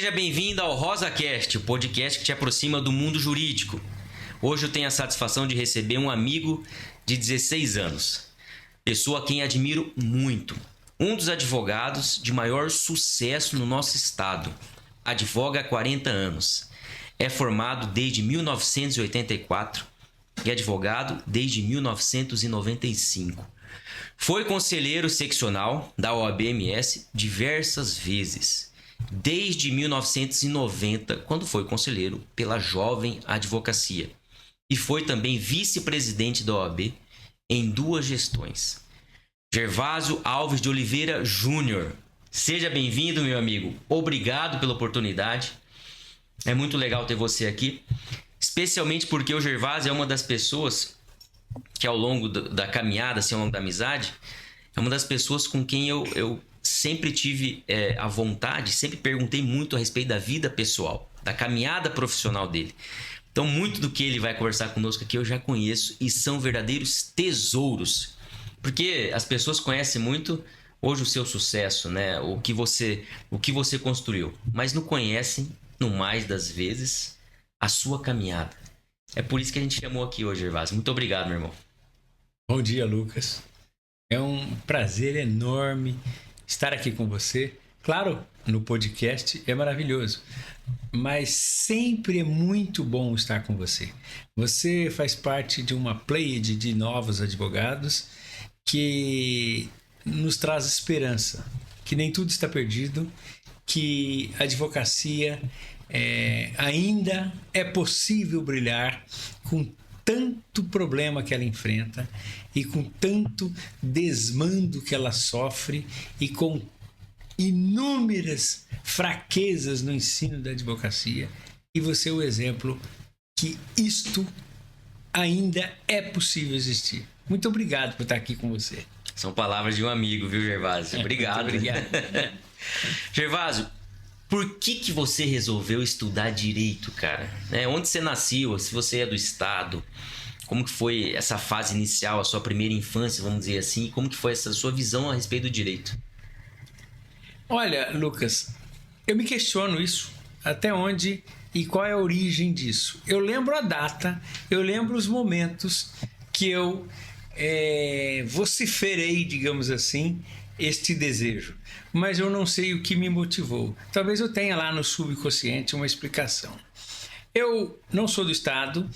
Seja bem-vindo ao RosaCast, o podcast que te aproxima do mundo jurídico. Hoje eu tenho a satisfação de receber um amigo de 16 anos, pessoa a quem admiro muito. Um dos advogados de maior sucesso no nosso estado. Advoga há 40 anos. É formado desde 1984 e advogado desde 1995. Foi conselheiro seccional da OAB-MS diversas vezes. Desde 1990, quando foi conselheiro pela Jovem Advocacia. E foi também vice-presidente da OAB em 2 gestões. Gervásio Alves de Oliveira Júnior. Seja bem-vindo, meu amigo. Obrigado pela oportunidade. É muito legal ter você aqui. Especialmente porque o Gervásio é uma das pessoas que ao longo da caminhada, assim, ao longo da amizade, é uma das pessoas com quem eu sempre tive a vontade, sempre perguntei muito a respeito da vida pessoal, da caminhada profissional dele. Então, muito do que ele vai conversar conosco aqui eu já conheço e são verdadeiros tesouros. Porque as pessoas conhecem muito hoje o seu sucesso, né? O que você construiu, mas não conhecem, no mais das vezes, a sua caminhada. É por isso que a gente chamou aqui hoje, Gervásio. Muito obrigado, meu irmão. Bom dia, Lucas. É um prazer enorme estar aqui com você. Claro, no podcast é maravilhoso, mas sempre é muito bom estar com você. Você faz parte de uma pleiade de novos advogados que nos traz esperança, que nem tudo está perdido, que a advocacia ainda é possível brilhar com tanto problema que ela enfrenta e com tanto desmando que ela sofre e com inúmeras fraquezas no ensino da advocacia. E você é o exemplo que isto ainda é possível existir. Muito obrigado por estar aqui com você. São palavras de um amigo, viu, Gervásio? Obrigado. Obrigado. Gervásio, por que você resolveu estudar direito, cara? Onde você nasceu? Se você é do estado? Como que foi essa fase inicial, a sua primeira infância, vamos dizer assim? Como que foi essa sua visão a respeito do direito? Olha, Lucas, eu me questiono isso. Até onde e qual é a origem disso? Eu lembro a data, eu lembro os momentos que eu vociferei, digamos assim, este desejo. Mas eu não sei o que me motivou. Talvez eu tenha lá no subconsciente uma explicação. Eu não sou do estado,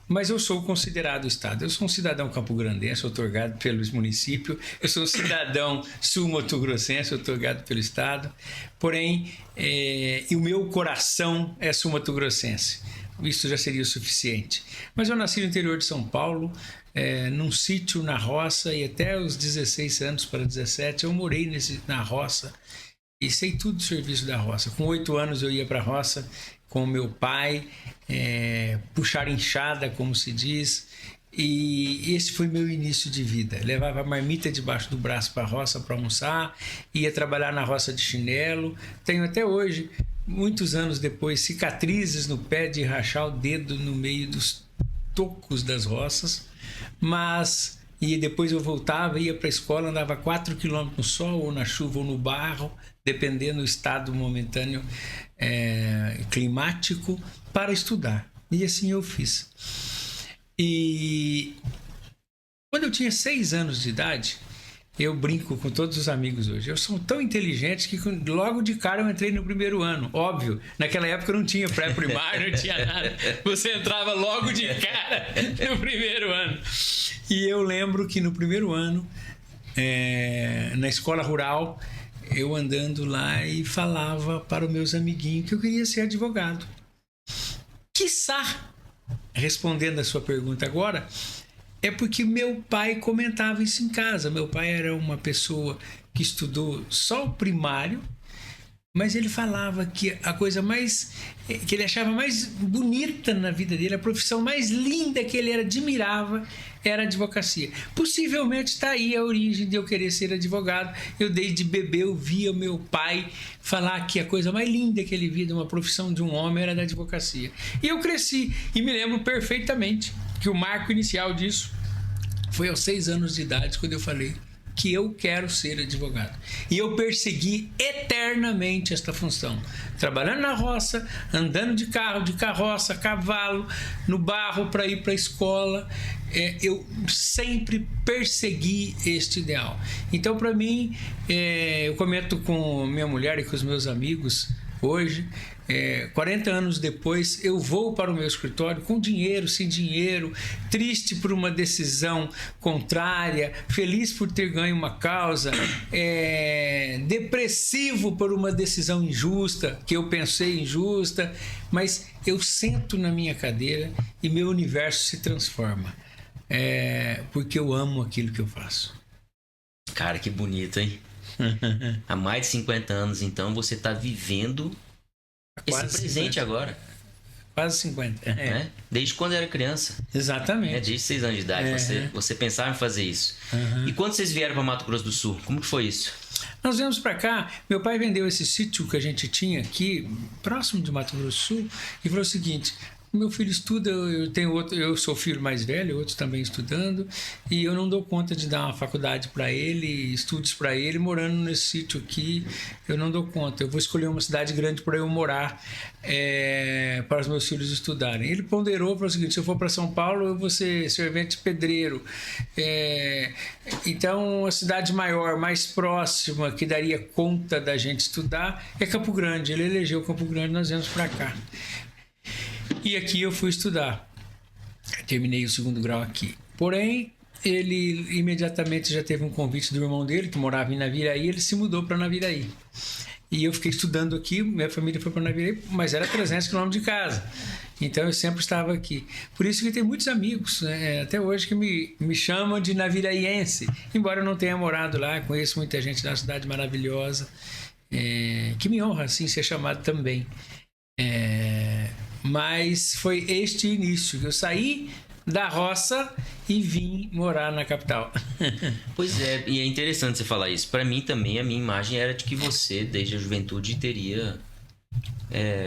mas eu sou considerado estado. Eu sou um cidadão campograndense, otorgado pelo município. Eu sou um cidadão sul-mato-grossense, otorgado pelo estado. Porém, e o meu coração é sul-mato-grossense. Isso já seria o suficiente. Mas eu nasci no interior de São Paulo, num sítio na roça, e até os 16 anos para 17 eu morei na roça e sei tudo do serviço da roça. Com 8 anos eu ia para a roça com o meu pai, puxar enxada, como se diz, e esse foi meu início de vida. Levava a marmita debaixo do braço para a roça para almoçar, ia trabalhar na roça de chinelo. Tenho até hoje, muitos anos depois, cicatrizes no pé de rachar o dedo no meio dos tocos das roças, mas e depois eu voltava, ia para a escola, andava 4 quilômetros no sol, ou na chuva, ou no barro, dependendo do estado momentâneo climático, para estudar. E assim eu fiz. E quando eu tinha 6 anos de idade, eu brinco com todos os amigos hoje. Eu sou tão inteligente que logo de cara eu entrei no primeiro ano. Óbvio, naquela época não tinha pré-primário, não tinha nada. Você entrava logo de cara no primeiro ano. E eu lembro que no primeiro ano, na escola rural, eu andando lá e falava para os meus amiguinhos que eu queria ser advogado. Quiçá, respondendo a sua pergunta agora, é porque meu pai comentava isso em casa. Meu pai era uma pessoa que estudou só o primário, mas ele falava que a coisa que ele achava mais bonita na vida dele, a profissão mais linda que ele admirava, era a advocacia. Possivelmente está aí a origem de eu querer ser advogado. Eu desde bebê eu via meu pai falar que a coisa mais linda que ele via de uma profissão de um homem era da advocacia. E eu cresci e me lembro perfeitamente que o marco inicial disso foi aos 6 anos de idade, quando eu falei: que eu quero ser advogado. E eu persegui eternamente esta função. Trabalhando na roça, andando de carro, de carroça, cavalo, no barro para ir para a escola. Eu sempre persegui este ideal. Então, para mim, eu comento com minha mulher e com os meus amigos hoje, 40 anos depois, eu vou para o meu escritório com dinheiro, sem dinheiro, triste por uma decisão contrária, feliz por ter ganho uma causa, depressivo por uma decisão injusta, que eu pensei injusta, mas eu sento na minha cadeira e meu universo se transforma, porque eu amo aquilo que eu faço. Cara, que bonito, hein? Há mais de 50 anos, então, você está vivendo esse presente 50. agora. Quase 50. Né? Desde quando era criança. Exatamente. Desde 6 anos de idade, você pensava em fazer isso. E quando vocês vieram para Mato Grosso do Sul, como que foi isso? Nós viemos para cá, meu pai vendeu esse sítio que a gente tinha aqui, próximo de Mato Grosso do Sul, e falou o seguinte: meu filho estuda, eu sou o filho mais velho, outros também estudando, e eu não dou conta de dar uma faculdade para ele, estudos para ele, morando nesse sítio aqui, eu não dou conta. Eu vou escolher uma cidade grande para eu morar, para os meus filhos estudarem. Ele ponderou para o seguinte: se eu for para São Paulo, eu vou ser servente pedreiro. Então, a cidade maior, mais próxima, que daria conta da gente estudar, é Campo Grande. Ele elegeu Campo Grande, nós viemos para cá. E aqui eu fui estudar. Terminei o 2º grau aqui. Porém, ele imediatamente já teve um convite do irmão dele, que morava em Naviraí, ele se mudou para Naviraí. E eu fiquei estudando aqui, minha família foi para Naviraí, mas era 300 quilômetros de casa. Então eu sempre estava aqui. Por isso que tem muitos amigos, até hoje, que me chamam de naviraiense. Embora eu não tenha morado lá, conheço muita gente da cidade maravilhosa, que me honra assim ser chamado também. Mas foi este início, que eu saí da roça e vim morar na capital. Pois é, e é interessante você falar isso. Para mim também, a minha imagem era de que você, desde a juventude, teria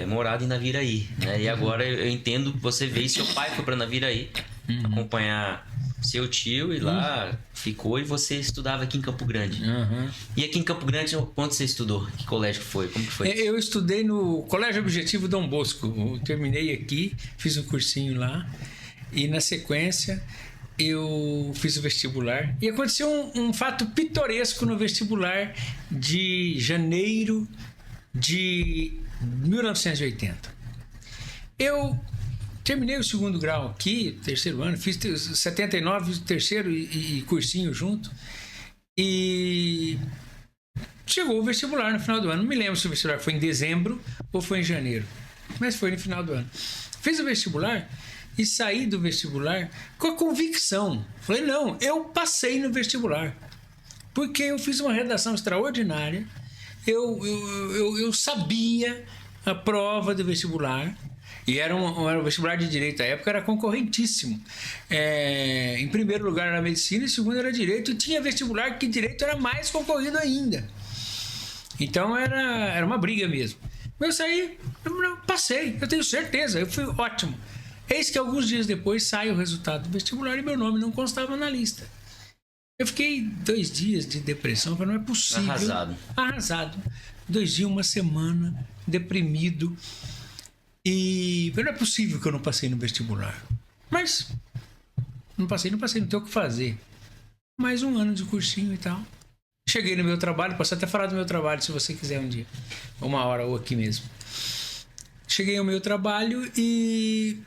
morado em Naviraí, né? E agora eu entendo que você veio e seu pai foi para Naviraí acompanhar seu tio, e lá ficou, e você estudava aqui em Campo Grande. E aqui em Campo Grande, onde você estudou? Que colégio foi? Como que foi? Eu estudei no Colégio Objetivo Dom Bosco. Eu terminei aqui, fiz um cursinho lá, e na sequência eu fiz o vestibular. E aconteceu um fato pitoresco no vestibular de janeiro de 1980. Eu terminei o 2º grau aqui, 3º ano, fiz 79, fiz o 3º e cursinho junto. E chegou o vestibular no final do ano. Não me lembro se o vestibular foi em dezembro ou foi em janeiro, mas foi no final do ano. Fiz o vestibular e saí do vestibular com a convicção. Falei, não, eu passei no vestibular, porque eu fiz uma redação extraordinária. Eu sabia a prova do vestibular. E era um vestibular de direito. À época era concorrentíssimo. Em primeiro lugar era medicina, em segundo era direito. E tinha vestibular que direito era mais concorrido ainda. Então era uma briga mesmo. Eu saí, passei, eu tenho certeza, eu fui ótimo. Eis que alguns dias depois sai o resultado do vestibular e meu nome não constava na lista. Eu fiquei 2 dias de depressão, falei, não é possível. Arrasado. 2 dias, uma semana, deprimido. E não é possível que eu não passei no vestibular. Mas não passei, não tenho o que fazer. Mais 1 ano de cursinho e tal. Cheguei no meu trabalho, posso até falar do meu trabalho se você quiser um dia. 1 hora ou aqui mesmo. Cheguei ao meu trabalho e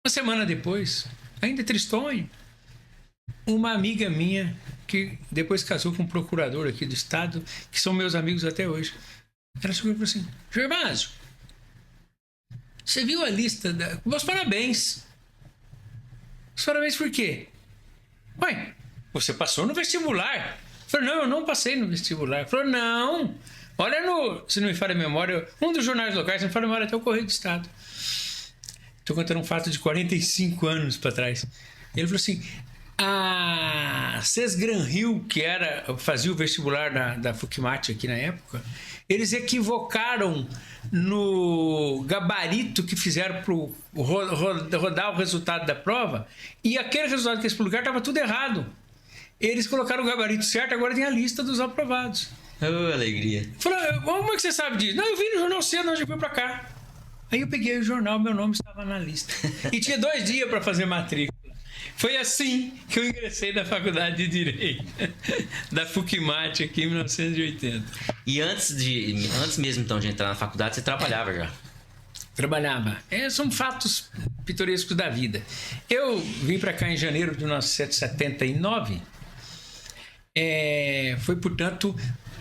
1 semana depois, ainda tristonho, uma amiga minha, que depois casou com um procurador aqui do estado, que são meus amigos até hoje, ela chegou e falou assim: Gervásio, você viu a lista da... Meus parabéns. Meus parabéns por quê? Ué, você passou no vestibular. Eu falei, não, eu não passei no vestibular. Falou, não, olha se não me falha a memória, um dos jornais locais, se não me falha a memória, até o Correio do Estado. Estou contando um fato de 45 anos para trás. Ele falou assim: a CES Gran Rio, que fazia o vestibular da FUCMAT aqui na época, eles equivocaram no gabarito que fizeram para rodar o resultado da prova, e aquele resultado que eles publicaram estava tudo errado. Eles colocaram o gabarito certo, agora tem a lista dos aprovados. Oh, alegria. Falei, como é que você sabe disso? Não, eu vi no jornal cedo, hoje eu fui pra cá. Aí eu peguei o jornal, meu nome estava na lista. E tinha 2 dias para fazer matrícula. Foi assim que eu ingressei na Faculdade de Direito, da FUCMAT aqui em 1980. E antes mesmo então de entrar na faculdade, você trabalhava já? Trabalhava. São fatos pitorescos da vida. Eu vim para cá em janeiro de 1979. Foi, portanto,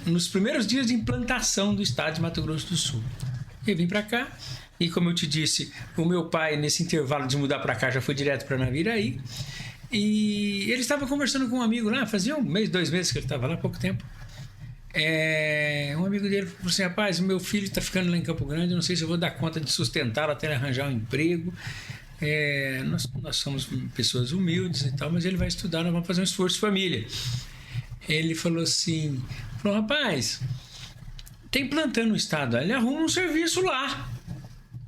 nos primeiros dias de implantação do estado de Mato Grosso do Sul. Eu vim para cá e, como eu te disse, o meu pai, nesse intervalo de mudar para cá, já foi direto para Naviraí. E ele estava conversando com um amigo lá, fazia 1 mês, 2 meses que ele estava lá, há pouco tempo. Um amigo dele falou assim: rapaz, o meu filho está ficando lá em Campo Grande, eu não sei se eu vou dar conta de sustentá-lo até ele arranjar um emprego. Nós somos pessoas humildes e tal, mas ele vai estudar, nós vamos fazer um esforço de família. Ele falou assim: rapaz, tem plantão no estado, ele arruma um serviço lá.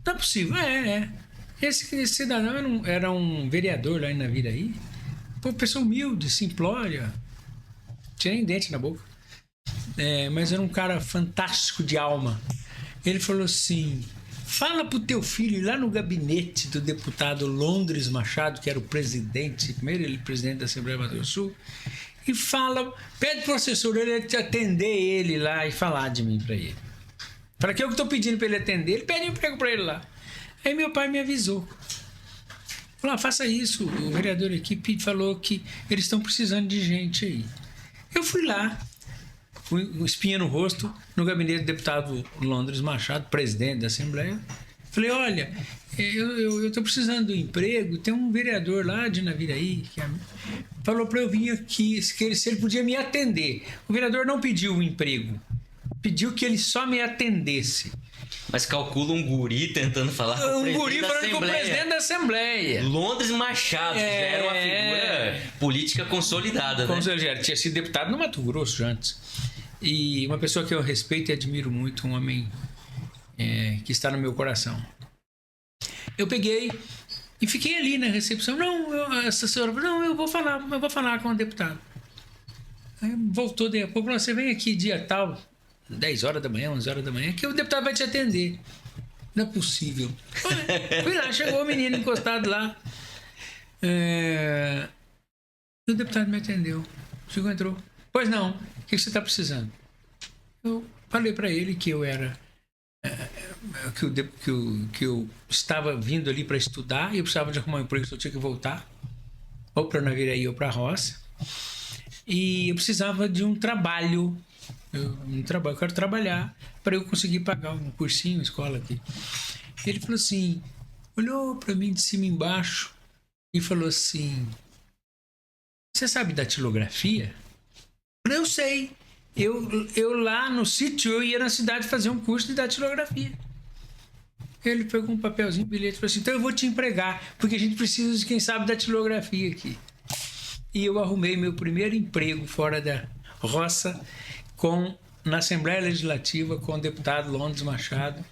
Não é possível. Esse cidadão era um vereador lá em Naviraí. Pô, pessoa humilde, simplória, tinha nem dente na boca. Mas era um cara fantástico de alma. Ele falou assim: fala pro teu filho ir lá no gabinete do deputado Londres Machado, que era o presidente, primeiro ele presidente da Assembleia do Mato Grosso do Sul, e pede pro assessor ele te atender ele lá e falar de mim para ele. Para que eu estou pedindo para ele atender, ele pede um emprego para ele lá. Aí meu pai me avisou. Falou: faça isso, o vereador aqui falou que eles estão precisando de gente aí. Eu fui lá, com espinha no rosto, no gabinete do deputado Londres Machado, presidente da Assembleia. Falei: olha, eu estou precisando de um emprego, tem um vereador lá de Naviraí que falou para eu vir aqui, se ele podia me atender. O vereador não pediu um emprego, pediu que ele só me atendesse. Mas calcula um guri tentando falar com o presidente da Assembleia. Londres Machado, que já era uma figura política consolidada, né? Ele tinha sido deputado no Mato Grosso antes. E uma pessoa que eu respeito e admiro muito, um homem que está no meu coração. Eu peguei e fiquei ali na recepção. Essa senhora falou: eu vou falar com o deputado. Aí voltou daí a pouco: você vem aqui dia tal, 10 horas da manhã, 11 horas da manhã, que o deputado vai te atender. Não é possível. Fui lá, chegou o menino encostado lá. E o deputado me atendeu. Chegou, entrou. Pois não, o que você está precisando? Eu falei para ele que eu era... que eu estava vindo ali para estudar e eu precisava de arrumar um emprego, eu tinha que voltar. Ou para Naviraí ou para a roça. E eu precisava de um trabalho. Eu quero trabalhar para eu conseguir pagar um cursinho, escola aqui. Ele falou assim, olhou para mim de cima e embaixo e falou assim: você sabe datilografia? Eu falei: eu sei. Eu lá no sítio, eu ia na cidade fazer um curso de datilografia. Ele pegou um papelzinho, bilhete, e falou assim: então eu vou te empregar, porque a gente precisa de quem sabe datilografia aqui. E eu arrumei meu primeiro emprego fora da roça na Assembleia Legislativa com o deputado Londres Machado,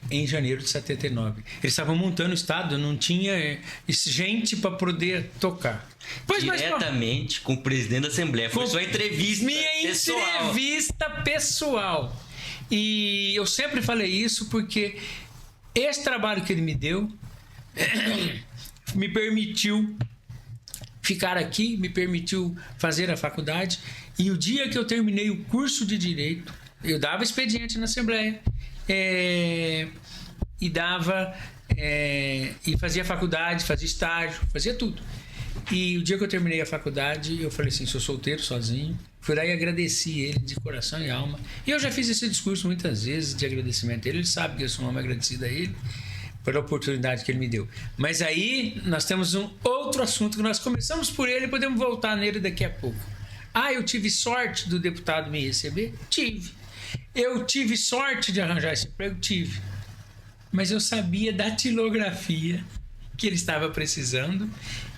em janeiro de 79. Eles estavam montando o estado, não tinha gente para poder tocar. Diretamente com o presidente da Assembleia. Foi sua entrevista pessoal. Entrevista pessoal. E eu sempre falei isso porque esse trabalho que ele me deu me permitiu ficar aqui, me permitiu fazer a faculdade. E o dia que eu terminei o curso de Direito, eu dava expediente na Assembleia e fazia faculdade, fazia estágio, fazia tudo. E o dia que eu terminei a faculdade, eu falei assim: sou solteiro, sozinho. Fui lá e agradeci ele de coração e alma. E eu já fiz esse discurso muitas vezes de agradecimento a ele. Ele sabe que eu sou um homem agradecido a ele pela oportunidade que ele me deu. Mas aí nós temos um outro assunto que nós começamos por ele e podemos voltar nele daqui a pouco. Eu tive sorte do deputado me receber? Tive. Eu tive sorte de arranjar esse emprego? Tive. Mas eu sabia da datilografia que ele estava precisando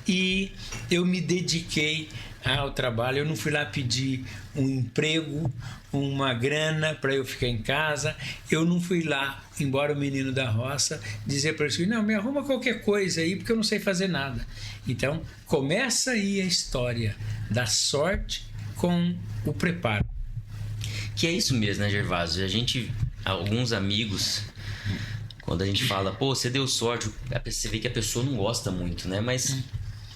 e eu me dediquei ao trabalho. Eu não fui lá pedir um emprego, uma grana para eu ficar em casa. Eu não fui lá, embora o menino da roça, dizer para ele: não, me arruma qualquer coisa aí, porque eu não sei fazer nada. Então, começa aí a história da sorte com o preparo. Que é isso mesmo, né, Gervásio? Alguns amigos, quando a gente fala, pô, você deu sorte, você vê que a pessoa não gosta muito, né? Mas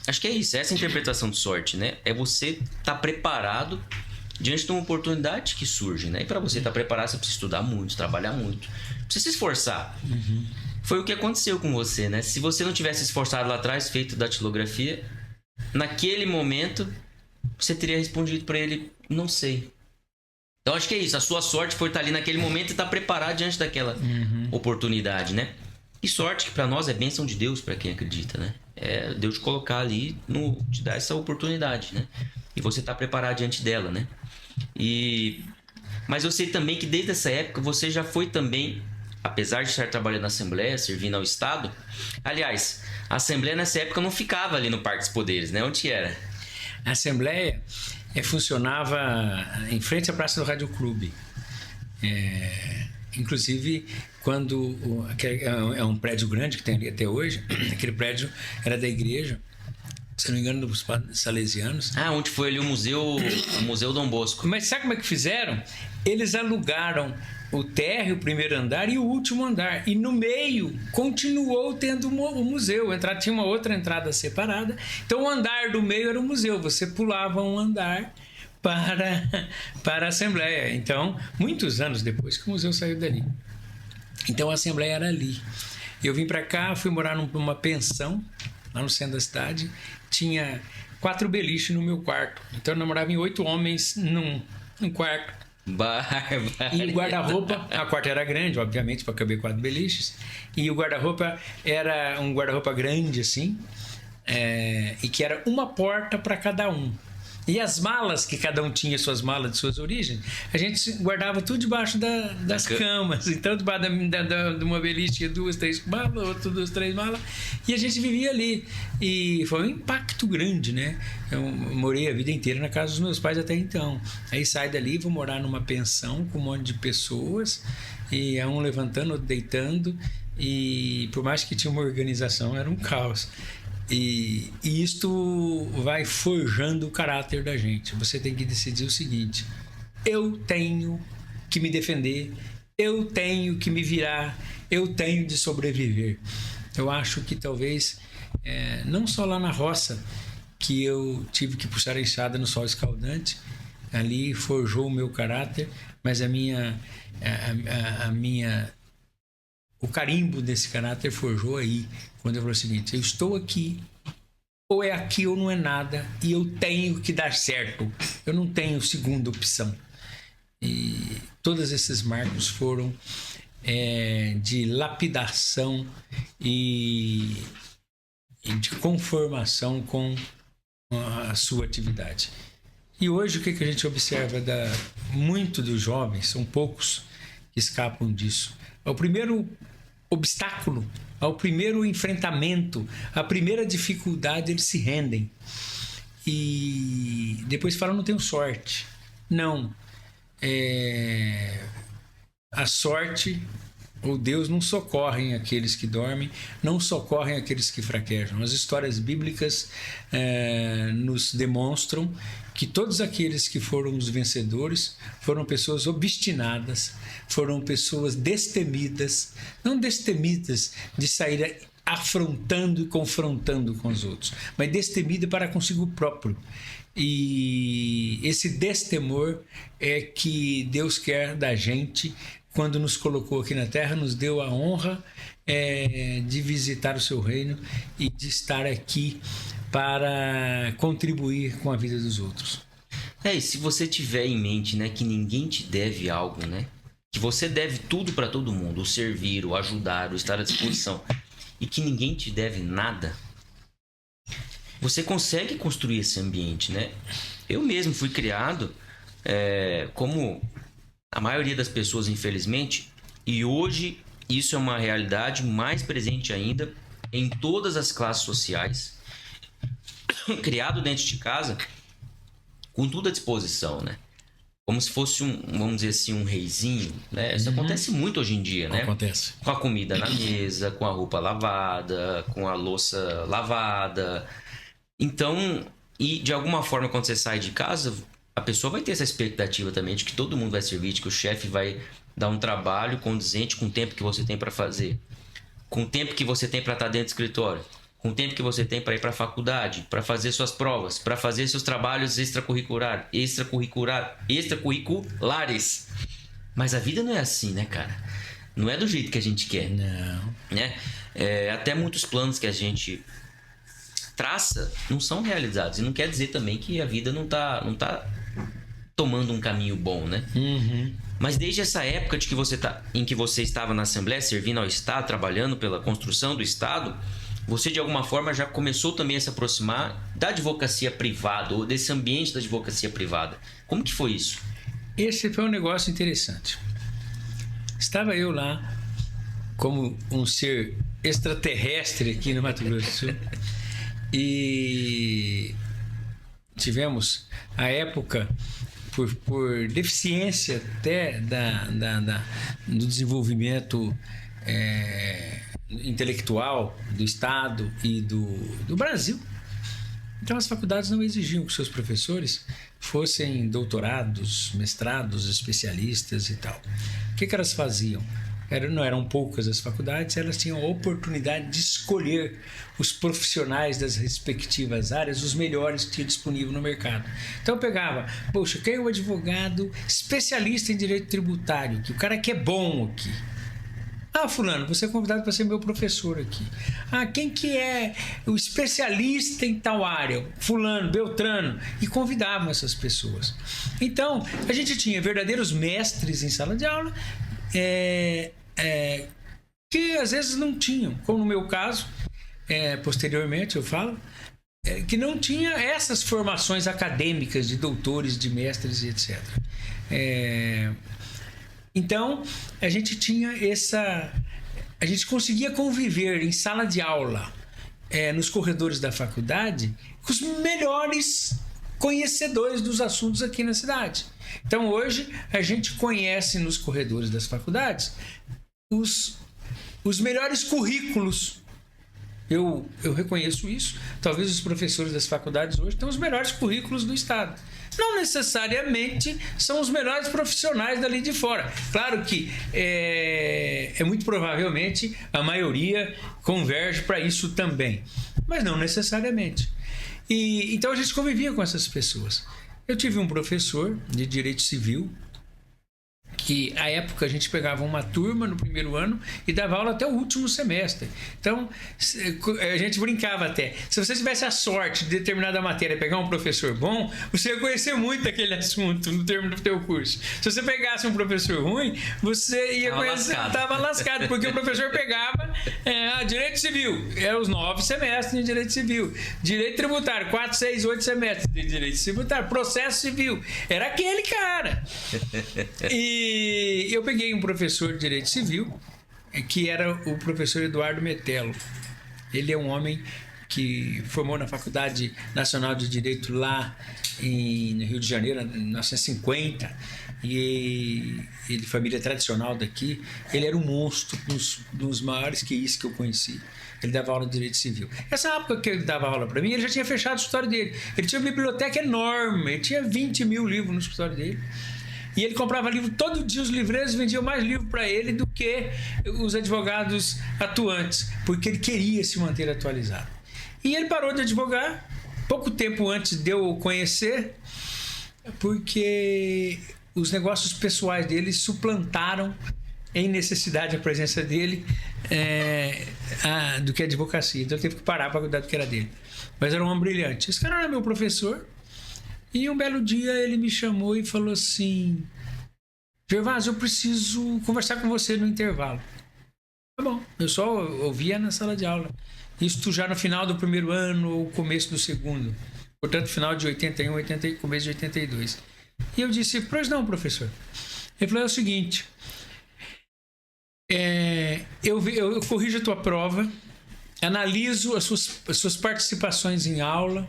acho que é isso, essa interpretação de sorte, né? É você estar preparado diante de uma oportunidade que surge, né? E para você estar preparado, você precisa estudar muito, trabalhar muito, precisa se esforçar. Foi o que aconteceu com você, né? Se você não tivesse esforçado lá atrás, feito datilografia, naquele momento, você teria respondido para ele, não sei. Então acho que é isso, a sua sorte foi estar ali naquele momento e estar preparado diante daquela oportunidade, né? E sorte que para nós é bênção de Deus, para quem acredita, né? É Deus te colocar ali, te dar essa oportunidade, né? E você estar preparado diante dela, né? Mas eu sei também que desde essa época você já foi também, apesar de estar trabalhando na Assembleia, servindo ao Estado. Aliás, a Assembleia nessa época não ficava ali no Parque dos Poderes, né? Onde era? A Assembleia funcionava em frente à Praça do Rádio Clube. Inclusive, quando é um prédio grande que tem ali até hoje, aquele prédio era da igreja, se não me engano, dos salesianos. Onde foi ali o Museu Dom Bosco. Mas sabe como é que fizeram? Eles alugaram o térreo, o primeiro andar e o último andar. E no meio continuou tendo o museu. Tinha uma outra entrada separada. Então o andar do meio era o museu. Você pulava um andar para a Assembleia. Então, muitos anos depois que o museu saiu dali. Então a Assembleia era ali. Eu vim para cá, fui morar numa pensão, lá no centro da cidade. Tinha 4 beliches no meu quarto. Então eu namorava em 8 homens num quarto. E o guarda-roupa, a quarta era grande, obviamente, para caber 4 beliches. E o guarda-roupa era um guarda-roupa grande, assim, e que era uma porta para cada um. E as malas, que cada um tinha suas malas de suas origens, a gente guardava tudo debaixo das camas. Então, debaixo de uma beliche tinha 2, 3 malas, outro 2, 3 malas, e a gente vivia ali. E foi um impacto grande, né? Eu morei a vida inteira na casa dos meus pais até então. Aí sai dali, vou morar numa pensão com um monte de pessoas, e um levantando, outro deitando, e por mais que tinha uma organização, era um caos. E isto vai forjando o caráter da gente. Você tem que decidir o seguinte: eu tenho que me defender, eu tenho que me virar, eu tenho de sobreviver. Eu acho que talvez, não só lá na roça, que eu tive que puxar a enxada no sol escaldante, ali forjou o meu caráter, mas o carimbo desse caráter forjou aí, quando eu falei o seguinte: eu estou aqui, ou é aqui ou não é nada, e eu tenho que dar certo, eu não tenho segunda opção. E todos esses marcos foram de lapidação e de conformação com a sua atividade. E hoje o que a gente observa muito dos jovens, são poucos que escapam disso. É o primeiro obstáculo, ao primeiro enfrentamento, a primeira dificuldade, eles se rendem. E depois falam: não tenho sorte. Não. A sorte, ou Deus, não socorrem aqueles que dormem, não socorrem aqueles que fraquejam. As histórias bíblicas nos demonstram que todos aqueles que foram os vencedores foram pessoas obstinadas, foram pessoas destemidas, não destemidas de sair afrontando e confrontando com os outros, mas destemida para consigo próprio. E esse destemor é que Deus quer da gente quando nos colocou aqui na Terra, nos deu a honra de visitar o seu reino e de estar aqui para contribuir com a vida dos outros. E se você tiver em mente, né, que ninguém te deve algo, né? Que você deve tudo para todo mundo, o servir, o ajudar, o estar à disposição, e que ninguém te deve nada, você consegue construir esse ambiente, né? Eu mesmo fui criado como a maioria das pessoas, infelizmente, e hoje isso é uma realidade mais presente ainda em todas as classes sociais. Criado dentro de casa, com tudo à disposição, né? Como se fosse vamos dizer assim, um reizinho, né? Isso acontece muito hoje em dia, né? Acontece. Com a comida na mesa, com a roupa lavada, com a louça lavada. Então, e de alguma forma, quando você sai de casa, a pessoa vai ter essa expectativa também de que todo mundo vai servir, de que o chefe vai dar um trabalho condizente com o tempo que você tem para fazer, com o tempo que você tem para estar dentro do escritório, com o tempo que você tem para ir para a faculdade, para fazer suas provas, para fazer seus trabalhos extracurriculares. Mas a vida não é assim, né, cara? Não é do jeito que a gente quer. Não. Né? Até muitos planos que a gente traça não são realizados. E não quer dizer também que a vida não tá tomando um caminho bom, né? Mas desde essa época em que você estava na Assembleia, servindo ao Estado, trabalhando pela construção do Estado, você de alguma forma já começou também a se aproximar da advocacia privada, ou desse ambiente da advocacia privada. Como que foi isso? Esse foi um negócio interessante. Estava eu lá como um ser extraterrestre aqui no Mato Grosso do Sul e tivemos a época por deficiência até do desenvolvimento intelectual do Estado e do Brasil. Então as faculdades não exigiam que seus professores fossem doutorados, mestrados, especialistas e tal. O que elas faziam? Não eram poucas as faculdades, elas tinham a oportunidade de escolher os profissionais das respectivas áreas, os melhores que tinha disponível no mercado. Então eu pegava, poxa, quem é o advogado especialista em direito tributário, que o cara que é bom aqui? Ah, fulano, você é convidado para ser meu professor aqui. Ah, quem que é o especialista em tal área? Fulano, Beltrano. E convidavam essas pessoas. Então, a gente tinha verdadeiros mestres em sala de aula, que às vezes não tinham, como no meu caso, posteriormente eu falo, que não tinha essas formações acadêmicas de doutores, de mestres e etc. Então, a gente tinha a gente conseguia conviver em sala de aula, nos corredores da faculdade, com os melhores conhecedores dos assuntos aqui na cidade. Então, hoje, a gente conhece nos corredores das faculdades os melhores currículos. Eu reconheço isso. Talvez os professores das faculdades hoje tenham os melhores currículos do Estado. Não necessariamente são os melhores profissionais dali de fora. Claro que muito provavelmente a maioria converge para isso também, mas não necessariamente. Então a gente convivia com essas pessoas. Eu tive um professor de Direito Civil que, à época, a gente pegava uma turma no primeiro ano e dava aula até o último semestre. Então, a gente brincava até. Se você tivesse a sorte de determinada matéria pegar um professor bom, você ia conhecer muito aquele assunto no termo do teu curso. Se você pegasse um professor ruim, você ia conhecer... Estava lascado, porque o professor pegava Direito Civil, os 9 semestres de Direito Civil. Direito Tributário, 4, 6, 8 semestres de Direito Tributário. Processo Civil. Era aquele cara. E eu peguei um professor de Direito Civil, que era o professor Eduardo Metelo. Ele é um homem que formou na Faculdade Nacional de Direito lá no Rio de Janeiro, em 1950, e ele de família tradicional daqui. Ele era um monstro, dos maiores QIs que eu conheci. Ele dava aula de Direito Civil. Essa época que ele dava aula para mim, ele já tinha fechado o escritório dele. Ele tinha uma biblioteca enorme, ele tinha 20 mil livros no escritório dele. E ele comprava livro todo dia, os livreiros vendiam mais livro para ele do que os advogados atuantes, porque ele queria se manter atualizado. E ele parou de advogar pouco tempo antes de eu o conhecer, porque os negócios pessoais dele suplantaram em necessidade a presença dele do que a advocacia. Então ele teve que parar para cuidar do que era dele. Mas era um homem brilhante. Esse cara era meu professor. E um belo dia ele me chamou e falou assim: Gervásio, eu preciso conversar com você no intervalo. Tá bom, eu só ouvia na sala de aula. Isso já no final do primeiro ano ou começo do segundo. Portanto, final de 81, começo de 82. E eu disse: pois não, professor. Ele falou: é o seguinte, eu corrijo a tua prova, analiso as suas participações em aula,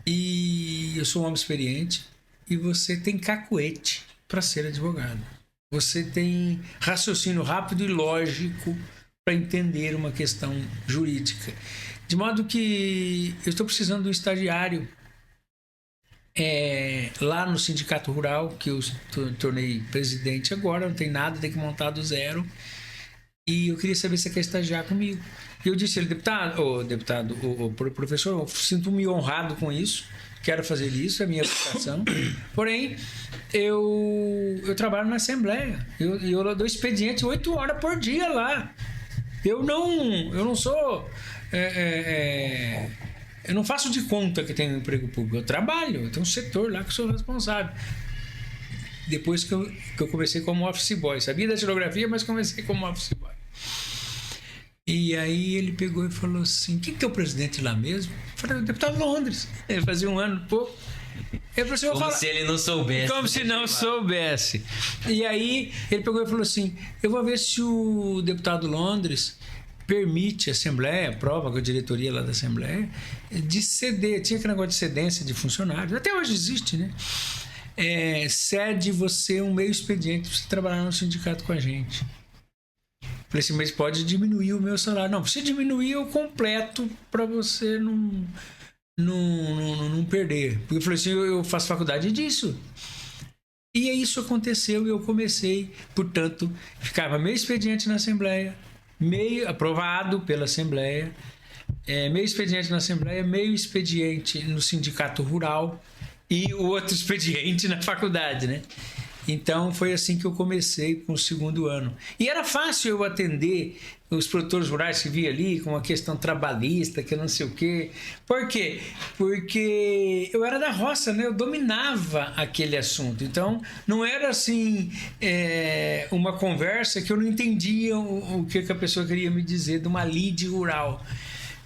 e eu sou um homem experiente e você tem cacuete para ser advogado. Você tem raciocínio rápido e lógico para entender uma questão jurídica. De modo que eu estou precisando de um estagiário lá no Sindicato Rural, que eu tornei presidente agora, não tem nada, tem que montar do zero. E eu queria saber se você quer estagiar comigo. E eu disse a ele, professor, eu sinto-me honrado com isso, quero fazer isso, é a minha vocação. Porém, eu trabalho na Assembleia, eu dou expediente 8 horas por dia lá. Eu não sou... eu não faço de conta que tenho um emprego público, eu trabalho, eu tenho um setor lá que eu sou responsável. Depois que eu comecei como office boy, sabia da geografia, mas comecei como office boy. E aí ele pegou e falou assim, quem que é o presidente lá mesmo? Eu falei, o deputado Londres. Ele fazia 1 ano e pouco. Eu falei assim, como se ele não soubesse. Como se não soubesse. E aí ele pegou e falou assim, eu vou ver se o deputado Londres permite a Assembleia, aprova com a diretoria lá da Assembleia, de ceder, tinha aquele negócio de cedência de funcionários, até hoje existe, né? Cede você um meio expediente para você trabalhar no sindicato com a gente. Falei assim, mas pode diminuir o meu salário. Não, se diminuir eu completo para você não perder. Porque eu falei assim, eu faço faculdade disso. E isso aconteceu e eu comecei, portanto, ficava meio expediente na Assembleia, meio aprovado pela Assembleia, meio expediente na Assembleia, meio expediente no Sindicato Rural e o outro expediente na faculdade, né? Então foi assim que eu comecei com o 2º ano. E era fácil eu atender os produtores rurais que via ali com uma questão trabalhista, que não sei o quê. Por quê? Porque eu era da roça, né? Eu dominava aquele assunto. Então não era assim uma conversa que eu não entendia o que a pessoa queria me dizer de uma lide rural.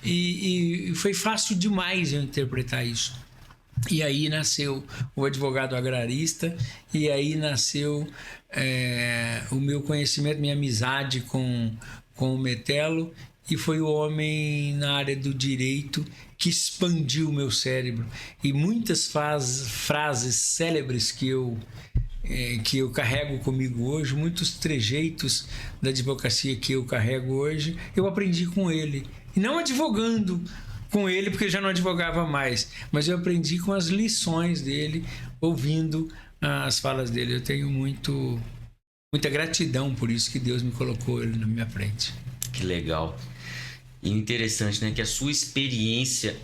E foi fácil demais eu interpretar isso. E aí nasceu o advogado agrarista, e aí nasceu o meu conhecimento, minha amizade com o Metelo, e foi o homem na área do direito que expandiu o meu cérebro. E muitas frases célebres que eu carrego comigo hoje, muitos trejeitos da advocacia que eu carrego hoje, eu aprendi com ele. E não advogando com ele, porque eu já não advogava mais, mas eu aprendi com as lições dele, ouvindo as falas dele. Eu tenho muita gratidão por isso que Deus me colocou ele na minha frente. Que legal. E interessante, né? Que a sua experiência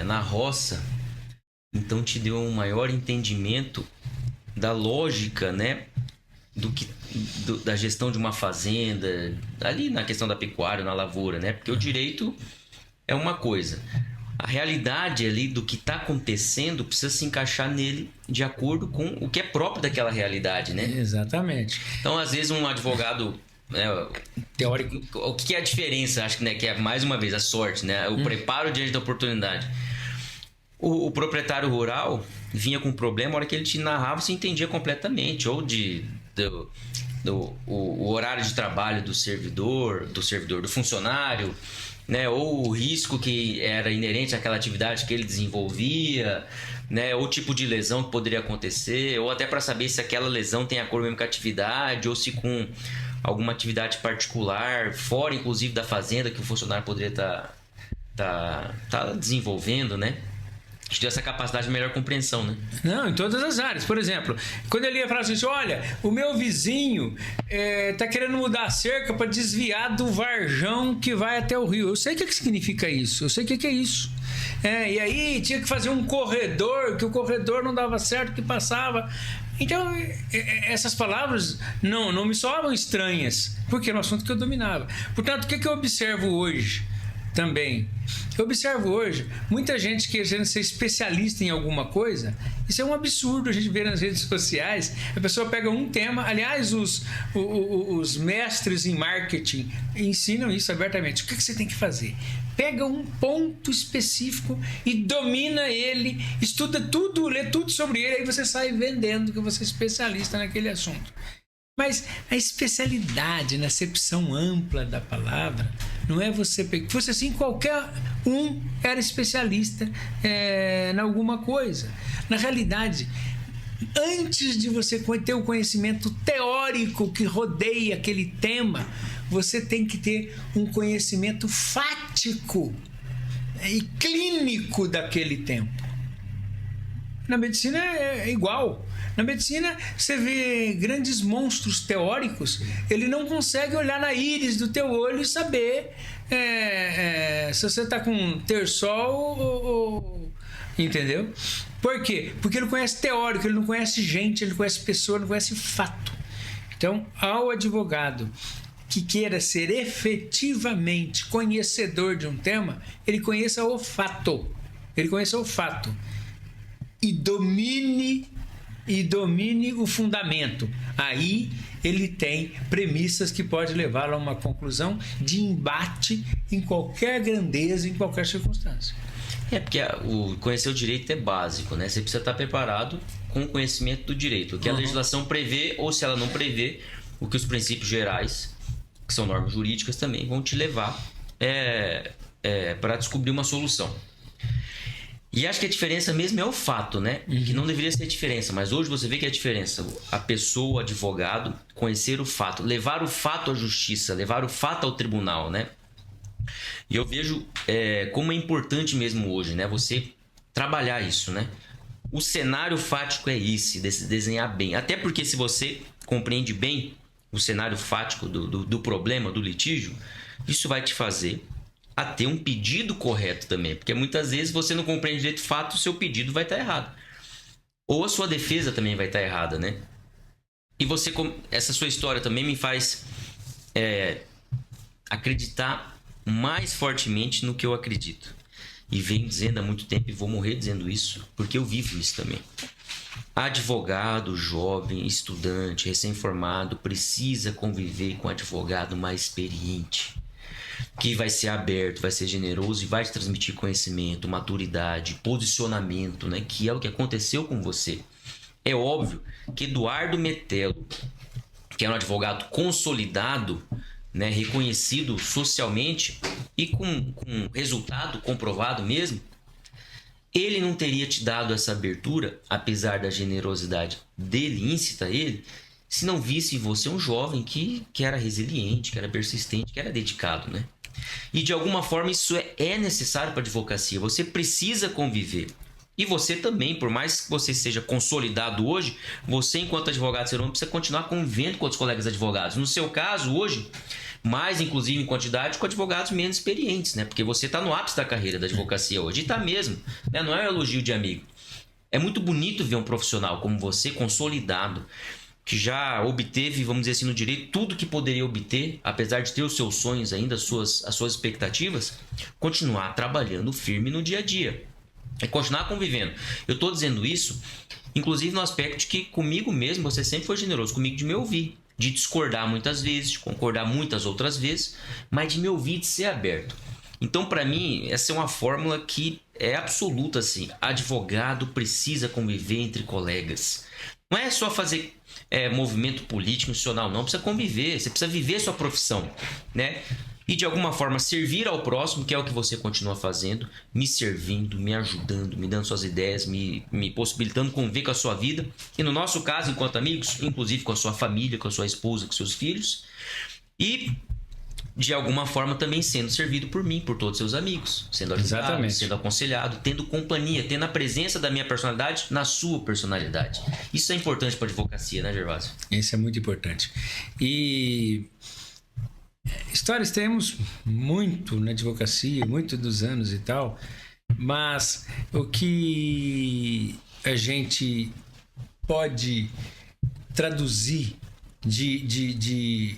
na roça, então te deu um maior entendimento da lógica, né? Da gestão de uma fazenda, ali na questão da pecuária, na lavoura, né? Porque o direito é uma coisa. A realidade ali do que está acontecendo precisa se encaixar nele de acordo com o que é próprio daquela realidade, né? Exatamente. Então, às vezes, um advogado teórico. O que é a diferença? Acho que, né, que é, mais uma vez, a sorte, né? O preparo diante da oportunidade. O proprietário rural vinha com um problema, a hora que ele te narrava, você entendia completamente. Ou o horário de trabalho do servidor, do funcionário, né? Ou o risco que era inerente àquela atividade que ele desenvolvia, né? Ou o tipo de lesão que poderia acontecer, ou até para saber se aquela lesão tem acordo mesmo com a atividade, ou se com alguma atividade particular, fora inclusive da fazenda, que o funcionário poderia tá desenvolvendo, né? A gente tem essa capacidade de melhor compreensão, né? Não, em todas as áreas. Por exemplo, quando ele ia falar assim, olha, o meu vizinho tá querendo mudar a cerca para desviar do varjão que vai até o rio. Eu sei o que significa isso, eu sei o que é isso. E aí tinha que fazer um corredor, que o corredor não dava certo, que passava. Então, essas palavras não me soavam estranhas, porque era um assunto que eu dominava. Portanto, o que eu observo hoje também? Eu observo hoje muita gente querendo ser especialista em alguma coisa. Isso é um absurdo a gente ver nas redes sociais. A pessoa pega um tema, aliás, os mestres em marketing ensinam isso abertamente. O que você tem que fazer? Pega um ponto específico e domina ele, estuda tudo, lê tudo sobre ele, aí você sai vendendo que você é especialista naquele assunto. Mas a especialidade, na acepção ampla da palavra, Não é você pegar. Fosse assim, qualquer um era especialista em alguma coisa. Na realidade, antes de você ter o conhecimento teórico que rodeia aquele tema, você tem que ter um conhecimento fático e clínico daquele tempo. Na medicina é igual. Na medicina, você vê grandes monstros teóricos, ele não consegue olhar na íris do teu olho e saber se você está com terçol ou... Entendeu? Por quê? Porque ele conhece teórico, ele não conhece gente, ele conhece pessoa, ele não conhece fato. Então, ao advogado que queira ser efetivamente conhecedor de um tema, ele conheça o fato. Ele conheça o fato. E domine o fundamento. Aí ele tem premissas que pode levá-lo a uma conclusão de embate em qualquer grandeza, em qualquer circunstância. Porque conhecer o direito é básico, né? Você precisa estar preparado com o conhecimento do direito. O que a legislação prevê, ou se ela não prevê, o que os princípios gerais, que são normas jurídicas, também vão te levar para descobrir uma solução. E acho que a diferença mesmo é o fato, né? Que não deveria ser a diferença, mas hoje você vê que é a diferença. A pessoa, o advogado, conhecer o fato, levar o fato à justiça, levar o fato ao tribunal, né? E eu vejo como é importante mesmo hoje, né? Você trabalhar isso, né? O cenário fático é esse, desenhar bem. Até porque se você compreende bem o cenário fático do problema, do litígio, isso vai te fazer a ter um pedido correto também. Porque muitas vezes você não compreende direito o fato, o seu pedido vai estar errado. Ou a sua defesa também vai estar errada, né? E essa sua história também me faz acreditar mais fortemente no que eu acredito. E venho dizendo há muito tempo, e vou morrer dizendo isso, porque eu vivo isso também. Advogado, jovem, estudante, recém-formado, precisa conviver com um advogado mais experiente, que vai ser aberto, vai ser generoso e vai te transmitir conhecimento, maturidade, posicionamento, né? Que é o que aconteceu com você. É óbvio que Eduardo Metelo, que é um advogado consolidado, né, reconhecido socialmente e com resultado comprovado mesmo, ele não teria te dado essa abertura, apesar da generosidade dele, íncita a ele, se não visse em você um jovem que era resiliente, que era persistente, que era dedicado, né? E de alguma forma isso é necessário para a advocacia. Você precisa conviver. E você também, por mais que você seja consolidado hoje, você enquanto advogado serão precisa continuar convivendo com outros colegas advogados. No seu caso, hoje, mais inclusive em quantidade, com advogados menos experientes, né? Porque você está no ápice da carreira da advocacia hoje. E está mesmo, né? Não é um elogio de amigo. É muito bonito ver um profissional como você, consolidado, que já obteve, vamos dizer assim, no direito, tudo que poderia obter, apesar de ter os seus sonhos ainda, as suas expectativas, continuar trabalhando firme no dia a dia. É continuar convivendo. Eu estou dizendo isso, inclusive no aspecto de que comigo mesmo você sempre foi generoso comigo de me ouvir, de discordar muitas vezes, de concordar muitas outras vezes, mas de me ouvir, de ser aberto. Então, para mim, essa é uma fórmula que é absoluta, assim. Advogado precisa conviver entre colegas. Não é só fazer movimento político, institucional, não. Precisa conviver, você precisa viver sua profissão, né? E de alguma forma servir ao próximo, que é o que você continua fazendo, me servindo, me ajudando, me dando suas ideias, me possibilitando conviver com a sua vida. E no nosso caso, enquanto amigos, inclusive com a sua família, com a sua esposa, com seus filhos. E de alguma forma também sendo servido por mim, por todos os seus amigos. Sendo ajudado, exatamente, sendo aconselhado, tendo companhia, tendo a presença da minha personalidade na sua personalidade. Isso é importante para a advocacia, né, Gervásio? Isso é muito importante. E histórias temos muito na advocacia, muito dos anos e tal, mas o que a gente pode traduzir de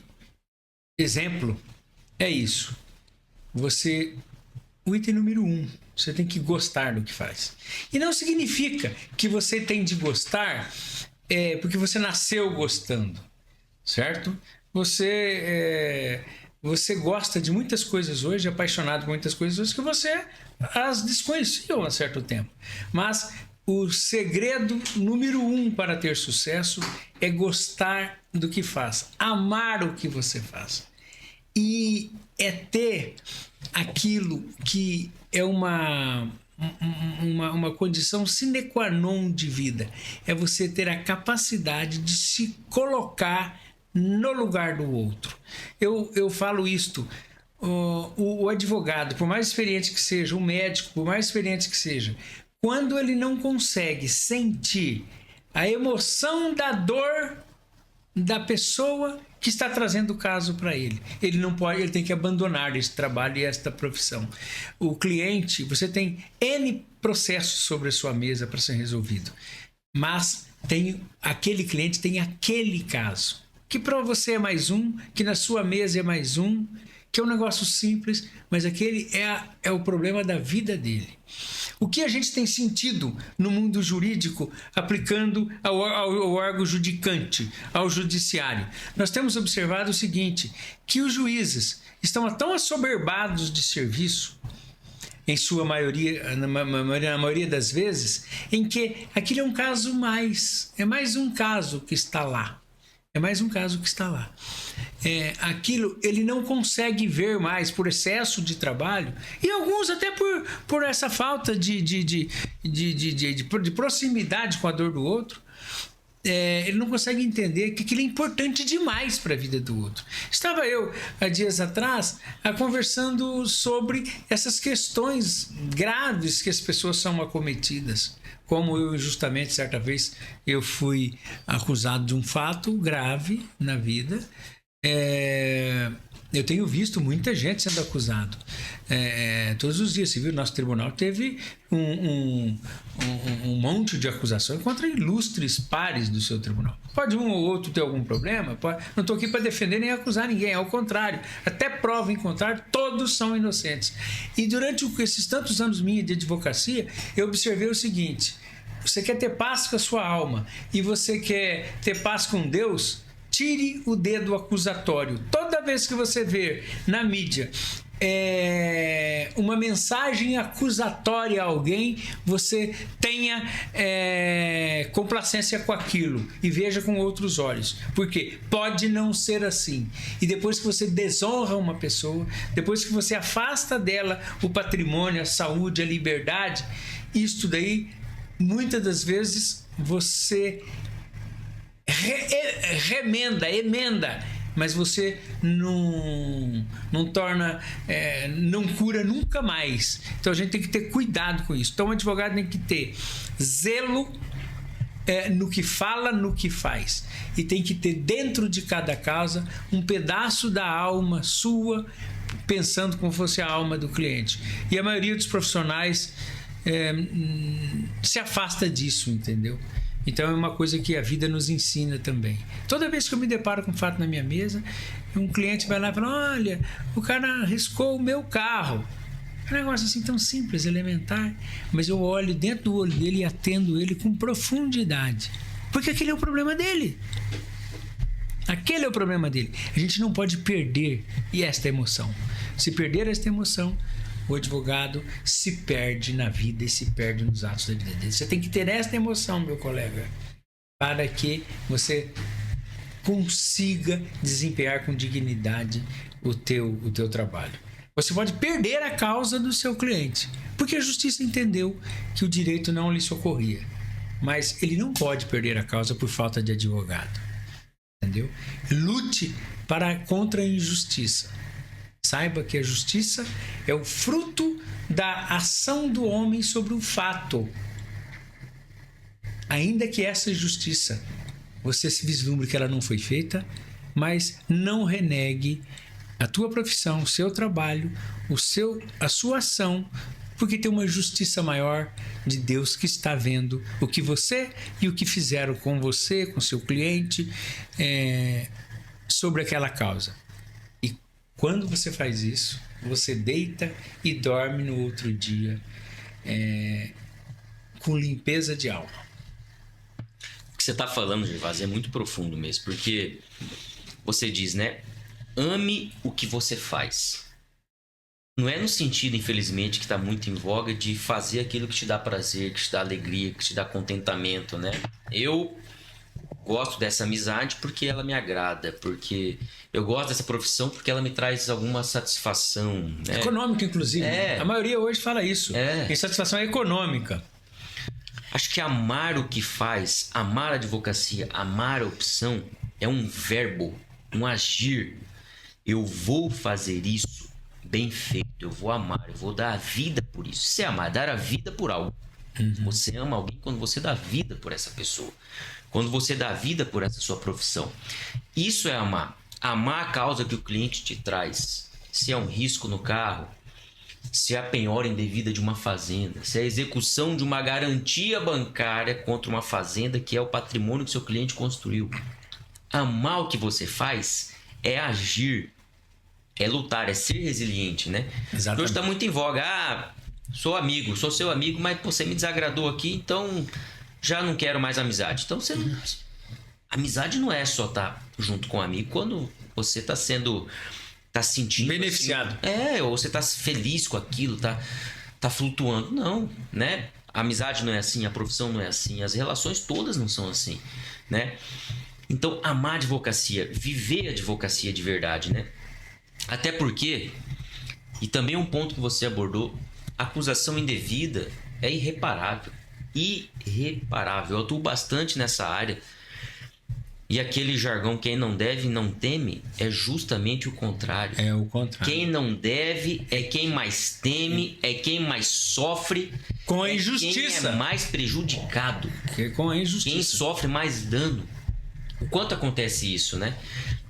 exemplo é isso. O item número 1, você tem que gostar do que faz. E não significa que você tem de gostar porque você nasceu gostando, certo? Você gosta de muitas coisas hoje, apaixonado por muitas coisas hoje que você as desconhecia há certo tempo. Mas o segredo número 1 para ter sucesso é gostar do que faz, amar o que você faz. E é ter aquilo que é uma condição sine qua non de vida. É você ter a capacidade de se colocar no lugar do outro. Eu falo isto. O advogado, por mais experiente que seja, o médico, por mais experiente que seja, quando ele não consegue sentir a emoção da dor da pessoa que está trazendo o caso para ele, ele não pode, ele tem que abandonar esse trabalho e esta profissão. O cliente, você tem N processos sobre a sua mesa para ser resolvido, mas aquele cliente tem aquele caso, que para você é mais um, que na sua mesa é mais um, que é um negócio simples, mas aquele é o problema da vida dele. O que a gente tem sentido no mundo jurídico aplicando ao órgão judicante, ao judiciário? Nós temos observado o seguinte, que os juízes estão tão assoberbados de serviço, em sua maioria, na maioria das vezes, em que aquilo é um caso mais, é mais um caso que está lá. É mais um caso que está lá. Aquilo ele não consegue ver mais por excesso de trabalho e alguns até por essa falta de proximidade com a dor do outro. Ele não consegue entender que aquilo é importante demais para a vida do outro. Estava eu, há dias atrás, conversando sobre essas questões graves que as pessoas são acometidas. Como eu, justamente, certa vez, eu fui acusado de um fato grave na vida. Eu tenho visto muita gente sendo acusado. Todos os dias, você viu, nosso tribunal teve um monte de acusações contra ilustres pares do seu tribunal. Pode um ou outro ter algum problema, não estou aqui para defender nem acusar ninguém, ao contrário, até prova em contrário, todos são inocentes. E durante esses tantos anos minha de advocacia, eu observei o seguinte: você quer ter paz com a sua alma e você quer ter paz com Deus, tire o dedo acusatório. Toda vez que você vê na mídia uma mensagem acusatória a alguém, você tenha complacência com aquilo e veja com outros olhos, porque pode não ser assim. E depois que você desonra uma pessoa, depois que você afasta dela o patrimônio, a saúde, a liberdade, isto daí, muitas das vezes, você emenda, mas você não torna, não cura nunca mais. Então a gente tem que ter cuidado com isso. Então o advogado tem que ter zelo no que fala, no que faz, e tem que ter dentro de cada causa um pedaço da alma sua, pensando como fosse a alma do cliente. E a maioria dos profissionais se afasta disso, entendeu? Então é uma coisa que a vida nos ensina também. Toda vez que eu me deparo com um fato na minha mesa, um cliente vai lá e fala: olha, o cara riscou o meu carro. É um negócio assim tão simples, elementar, mas eu olho dentro do olho dele e atendo ele com profundidade, porque aquele é o problema dele. Aquele é o problema dele. A gente não pode perder esta emoção. Se perder esta emoção, o advogado se perde na vida e se perde nos atos da vida dele. Você tem que ter esta emoção, meu colega, para que você consiga desempenhar com dignidade o teu trabalho. Você pode perder a causa do seu cliente, porque a justiça entendeu que o direito não lhe socorria. Mas ele não pode perder a causa por falta de advogado. Entendeu? Lute contra a injustiça. Saiba que a justiça é o fruto da ação do homem sobre o fato. Ainda que essa justiça, você se vislumbre que ela não foi feita, mas não renegue a tua profissão, o seu trabalho, a sua ação, porque tem uma justiça maior de Deus que está vendo o que você e o que fizeram com você, com seu cliente, sobre aquela causa. Quando você faz isso, você deita e dorme no outro dia com limpeza de alma. O que você está falando, Gervásio, é muito profundo mesmo, porque você diz, né? Ame o que você faz. Não é no sentido, infelizmente, que está muito em voga de fazer aquilo que te dá prazer, que te dá alegria, que te dá contentamento, né? Eu gosto dessa amizade porque ela me agrada, porque eu gosto dessa profissão porque ela me traz alguma satisfação, né? Econômica, inclusive. A maioria hoje fala isso. Insatisfação econômica. Acho que amar o que faz, amar a advocacia, amar a opção, é um verbo, um agir. Eu vou fazer isso bem feito, eu vou amar, eu vou dar a vida por isso. Isso é amar, dar a vida por algo. Você ama alguém quando você dá vida por essa pessoa. Quando você dá vida por essa sua profissão. Isso é amar. Amar a causa que o cliente te traz. Se é um risco no carro, se é a penhora indevida de uma fazenda, se é a execução de uma garantia bancária contra uma fazenda que é o patrimônio que seu cliente construiu. Amar o que você faz é agir, é lutar, é ser resiliente, né? Exatamente. Hoje está muito em voga. Sou amigo, sou seu amigo, mas você me desagradou aqui, então já não quero mais amizade. Então você não... Amizade não é só estar junto com um amigo quando você está sentindo beneficiado. Assim, ou você tá feliz com aquilo, tá flutuando. Não, né? A amizade não é assim, a profissão não é assim, as relações todas não são assim, né? Então, amar a advocacia, viver a advocacia de verdade, né? Até porque, e também um ponto que você abordou, acusação indevida é irreparável. Irreparável. Eu atuo bastante nessa área. E aquele jargão, quem não deve não teme, é justamente o contrário. É o contrário. Quem não deve é quem mais teme, é quem mais sofre. Com a injustiça. Quem é mais prejudicado. Com a injustiça. Quem sofre mais dano. O quanto acontece isso, né?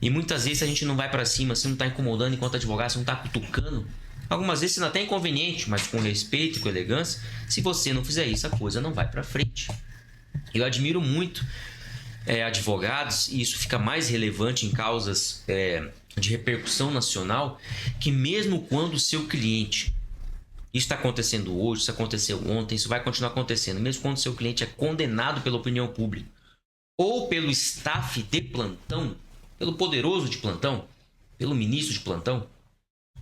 E muitas vezes a gente não vai pra cima, você não tá incomodando enquanto advogado, você não tá cutucando. Algumas vezes não é até inconveniente, mas com respeito e com elegância. Se você não fizer isso, a coisa não vai pra frente. Eu admiro muito advogados, e isso fica mais relevante em causas de repercussão nacional, que mesmo quando o seu cliente, isso está acontecendo hoje, isso aconteceu ontem, isso vai continuar acontecendo, mesmo quando o seu cliente é condenado pela opinião pública ou pelo staff de plantão, pelo poderoso de plantão, pelo ministro de plantão,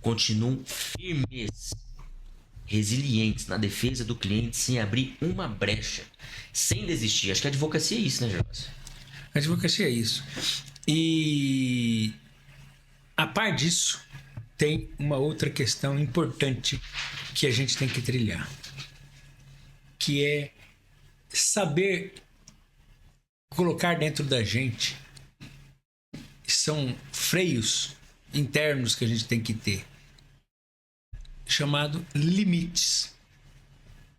continuam firmes, resilientes na defesa do cliente, sem abrir uma brecha, sem desistir. Acho que a advocacia é isso, né, Gervásio? A advocacia é isso. E a par disso, tem uma outra questão importante que a gente tem que trilhar, que é saber colocar dentro da gente, são freios internos que a gente tem que ter, chamado limites.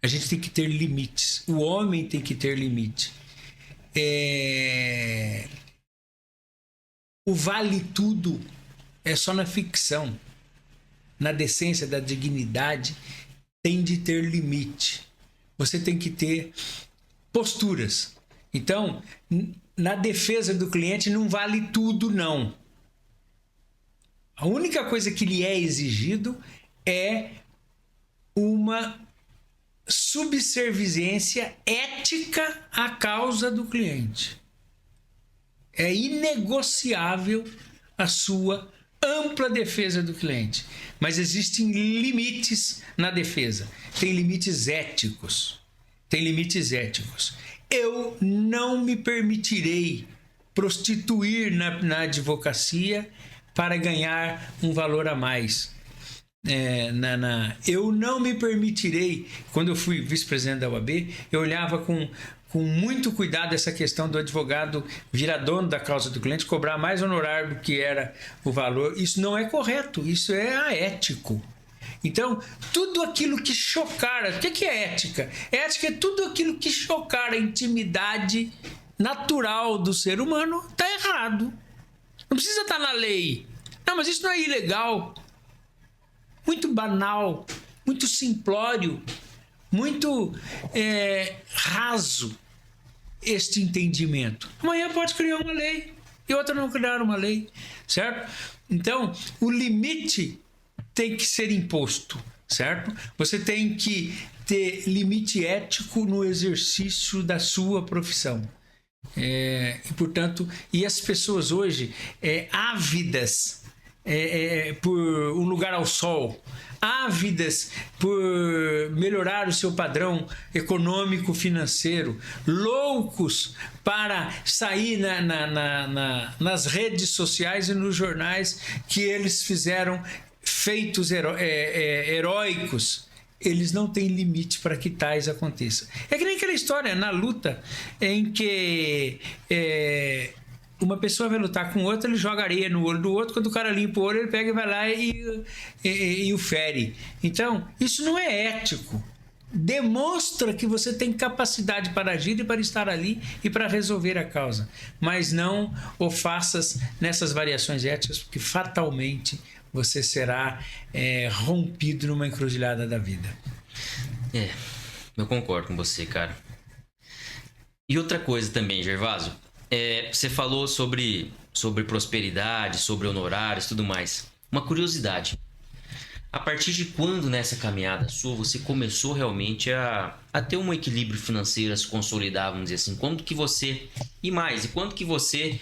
A gente tem que ter limites. O homem tem que ter limite. O vale tudo é só na ficção. Na decência, da dignidade, tem de ter limite. Você tem que ter posturas. Então, na defesa do cliente não vale tudo, não. A única coisa que lhe é exigido é uma subserviência ética à causa do cliente. É inegociável a sua ampla defesa do cliente. Mas existem limites na defesa. Tem limites éticos. Eu não me permitirei prostituir na advocacia para ganhar um valor a mais. Eu não me permitirei. Quando eu fui vice-presidente da OAB, eu olhava com muito cuidado essa questão do advogado virar dono da causa do cliente, cobrar mais honorário do que era o valor. Isso não é correto, isso é aético. Então, tudo aquilo que chocar... O que é ética? Ética é tudo aquilo que chocar a intimidade natural do ser humano, está errado. Não precisa estar na lei. Não, mas isso não é ilegal. Muito banal, muito simplório, muito raso este entendimento. Amanhã pode criar uma lei e outra não criar uma lei, certo? Então, o limite tem que ser imposto, certo? Você tem que ter limite ético no exercício da sua profissão. E, portanto, as pessoas hoje ávidas por um lugar ao sol, ávidas por melhorar o seu padrão econômico financeiro, loucos para sair nas redes sociais e nos jornais que eles fizeram feitos heróicos. Eles não têm limite para que tais aconteçam. É que nem aquela história na luta em que uma pessoa vai lutar com outra, ele joga areia no olho do outro, quando o cara limpa o olho, ele pega e vai lá e o fere. Então, isso não é ético. Demonstra que você tem capacidade para agir e para estar ali e para resolver a causa. Mas não o faças nessas variações éticas, porque fatalmente você será rompido numa encruzilhada da vida. Eu concordo com você, cara. E outra coisa também, Gervásio. Você falou sobre prosperidade, sobre honorários e tudo mais. Uma curiosidade. A partir de quando nessa caminhada sua você começou realmente a ter um equilíbrio financeiro, a se consolidar, vamos dizer assim? Quando que você... E quando que você,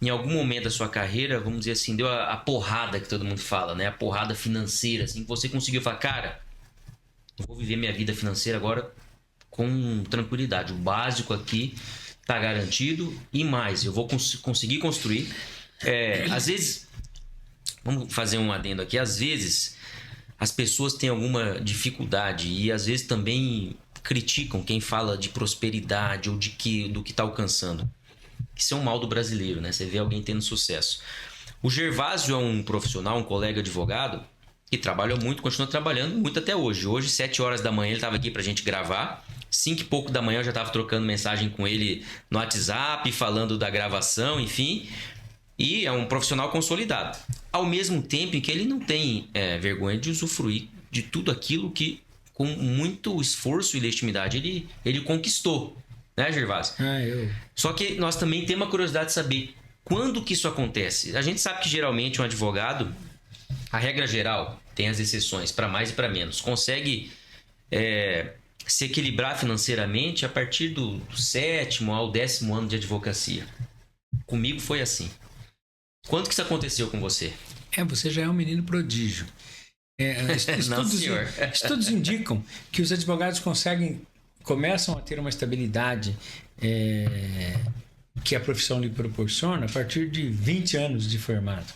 em algum momento da sua carreira, vamos dizer assim, deu a porrada que todo mundo fala, né? A porrada financeira, assim, que você conseguiu falar, cara, eu vou viver minha vida financeira agora com tranquilidade. O básico aqui tá garantido e mais, eu vou conseguir construir. Às vezes, vamos fazer um adendo aqui, às vezes as pessoas têm alguma dificuldade e às vezes também criticam quem fala de prosperidade ou do que tá alcançando. Isso é um mal do brasileiro, né? Você vê alguém tendo sucesso. O Gervásio é um profissional, um colega advogado que trabalha muito, continua trabalhando muito até hoje. Hoje, 7 horas da manhã, ele estava aqui pra gente gravar. 5 e pouco da manhã eu já estava trocando mensagem com ele no WhatsApp, falando da gravação, enfim. E é um profissional consolidado. Ao mesmo tempo em que ele não tem vergonha de usufruir de tudo aquilo que, com muito esforço e legitimidade, ele conquistou. Né, Gervásio? Só que nós também temos uma curiosidade de saber quando que isso acontece. A gente sabe que geralmente um advogado, a regra geral, tem as exceções, para mais e para menos, consegue... se equilibrar financeiramente a partir do 7º ao 10º ano de advocacia. Comigo foi assim. Quando que isso aconteceu com você? Você já é um menino prodígio. Não, senhor. Estudos indicam que os advogados começam a ter uma estabilidade que a profissão lhe proporciona a partir de 20 anos de formado.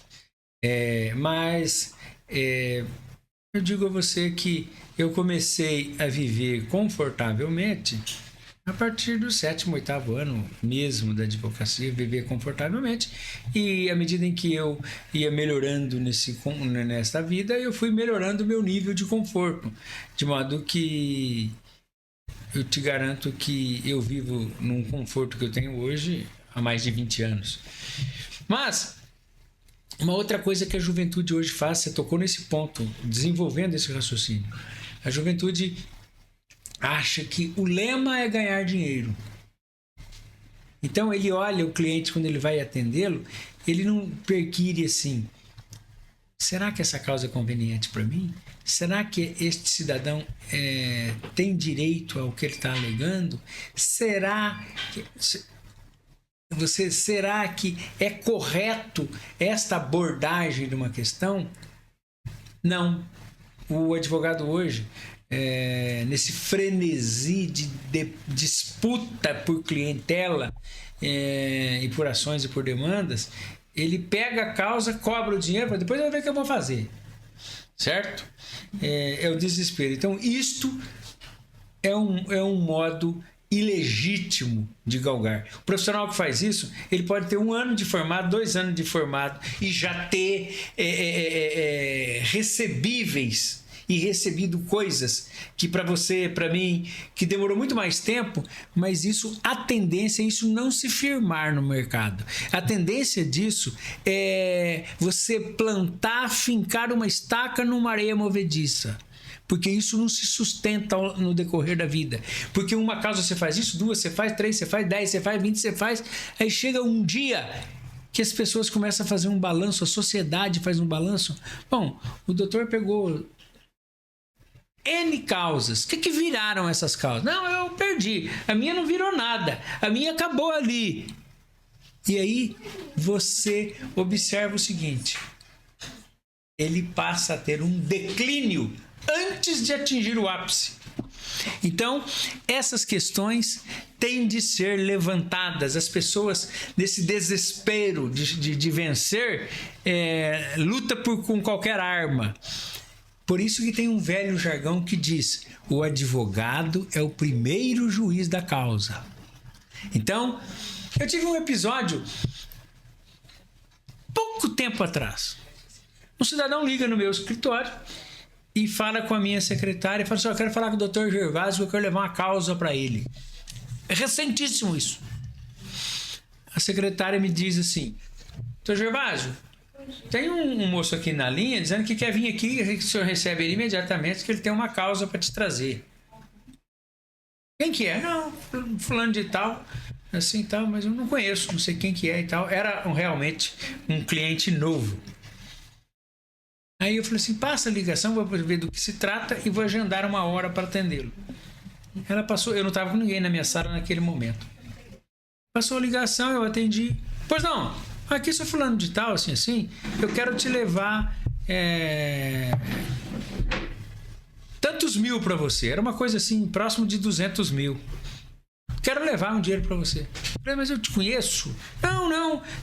Mas eu digo a você que eu comecei a viver confortavelmente a partir do 7º, 8º ano mesmo da advocacia, viver confortavelmente. E à medida em que eu ia melhorando nesta vida, eu fui melhorando o meu nível de conforto. De modo que eu te garanto que eu vivo num conforto que eu tenho hoje há mais de 20 anos. Mas... uma outra coisa que a juventude hoje faz, você tocou nesse ponto, desenvolvendo esse raciocínio. A juventude acha que o lema é ganhar dinheiro. Então ele olha o cliente quando ele vai atendê-lo, ele não perquire assim, será que essa causa é conveniente para mim? Será que este cidadão tem direito ao que ele está alegando? Será que é correto esta abordagem de uma questão? Não. O advogado hoje, nesse frenesi de disputa por clientela e por ações e por demandas, ele pega a causa, cobra o dinheiro, depois eu vou ver o que eu vou fazer. Certo? É o desespero. Então, isto é um modo ilegítimo de galgar. O profissional que faz isso, ele pode ter 1 ano de formado, 2 anos de formado e já ter recebíveis e recebido coisas que para você, para mim, que demorou muito mais tempo, mas a tendência é isso não se firmar no mercado. A tendência disso é você plantar, fincar uma estaca numa areia movediça. Porque isso não se sustenta no decorrer da vida. Porque uma causa você faz isso, 2 você faz, 3 você faz, 10 você faz, 20 você faz. Aí chega um dia que as pessoas começam a fazer um balanço, a sociedade faz um balanço. Bom, o doutor pegou N causas. O que viraram essas causas? Não, eu perdi. A minha não virou nada. A minha acabou ali. E aí você observa o seguinte. ele passa a ter um declínio antes de atingir o ápice. Então, essas questões têm de ser levantadas. As pessoas, nesse desespero de vencer, luta com qualquer arma. Por isso que tem um velho jargão que diz: o advogado é o primeiro juiz da causa. Então, eu tive um episódio pouco tempo atrás. Um cidadão liga no meu escritório e fala com a minha secretária e fala assim: eu quero falar com o Dr. Gervásio, eu quero levar uma causa para ele. É recentíssimo isso. A secretária me diz assim: Dr. Gervásio, tem um moço aqui na linha dizendo que quer vir aqui, que o senhor recebe ele imediatamente, que ele tem uma causa para te trazer. Quem que é? Não, fulano de tal, assim tal, mas eu não conheço, não sei quem que é e tal. Era realmente um cliente novo. Aí eu falei assim: passa a ligação, vou ver do que se trata e vou agendar uma hora para atendê-lo. Ela passou, eu não estava com ninguém na minha sala naquele momento. Passou a ligação, eu atendi. Pois não, aqui sou fulano de tal, assim, eu quero te levar tantos mil para você. Era uma coisa assim, próximo de 200 mil. Quero levar um dinheiro para você. Falei: mas eu te conheço? Não.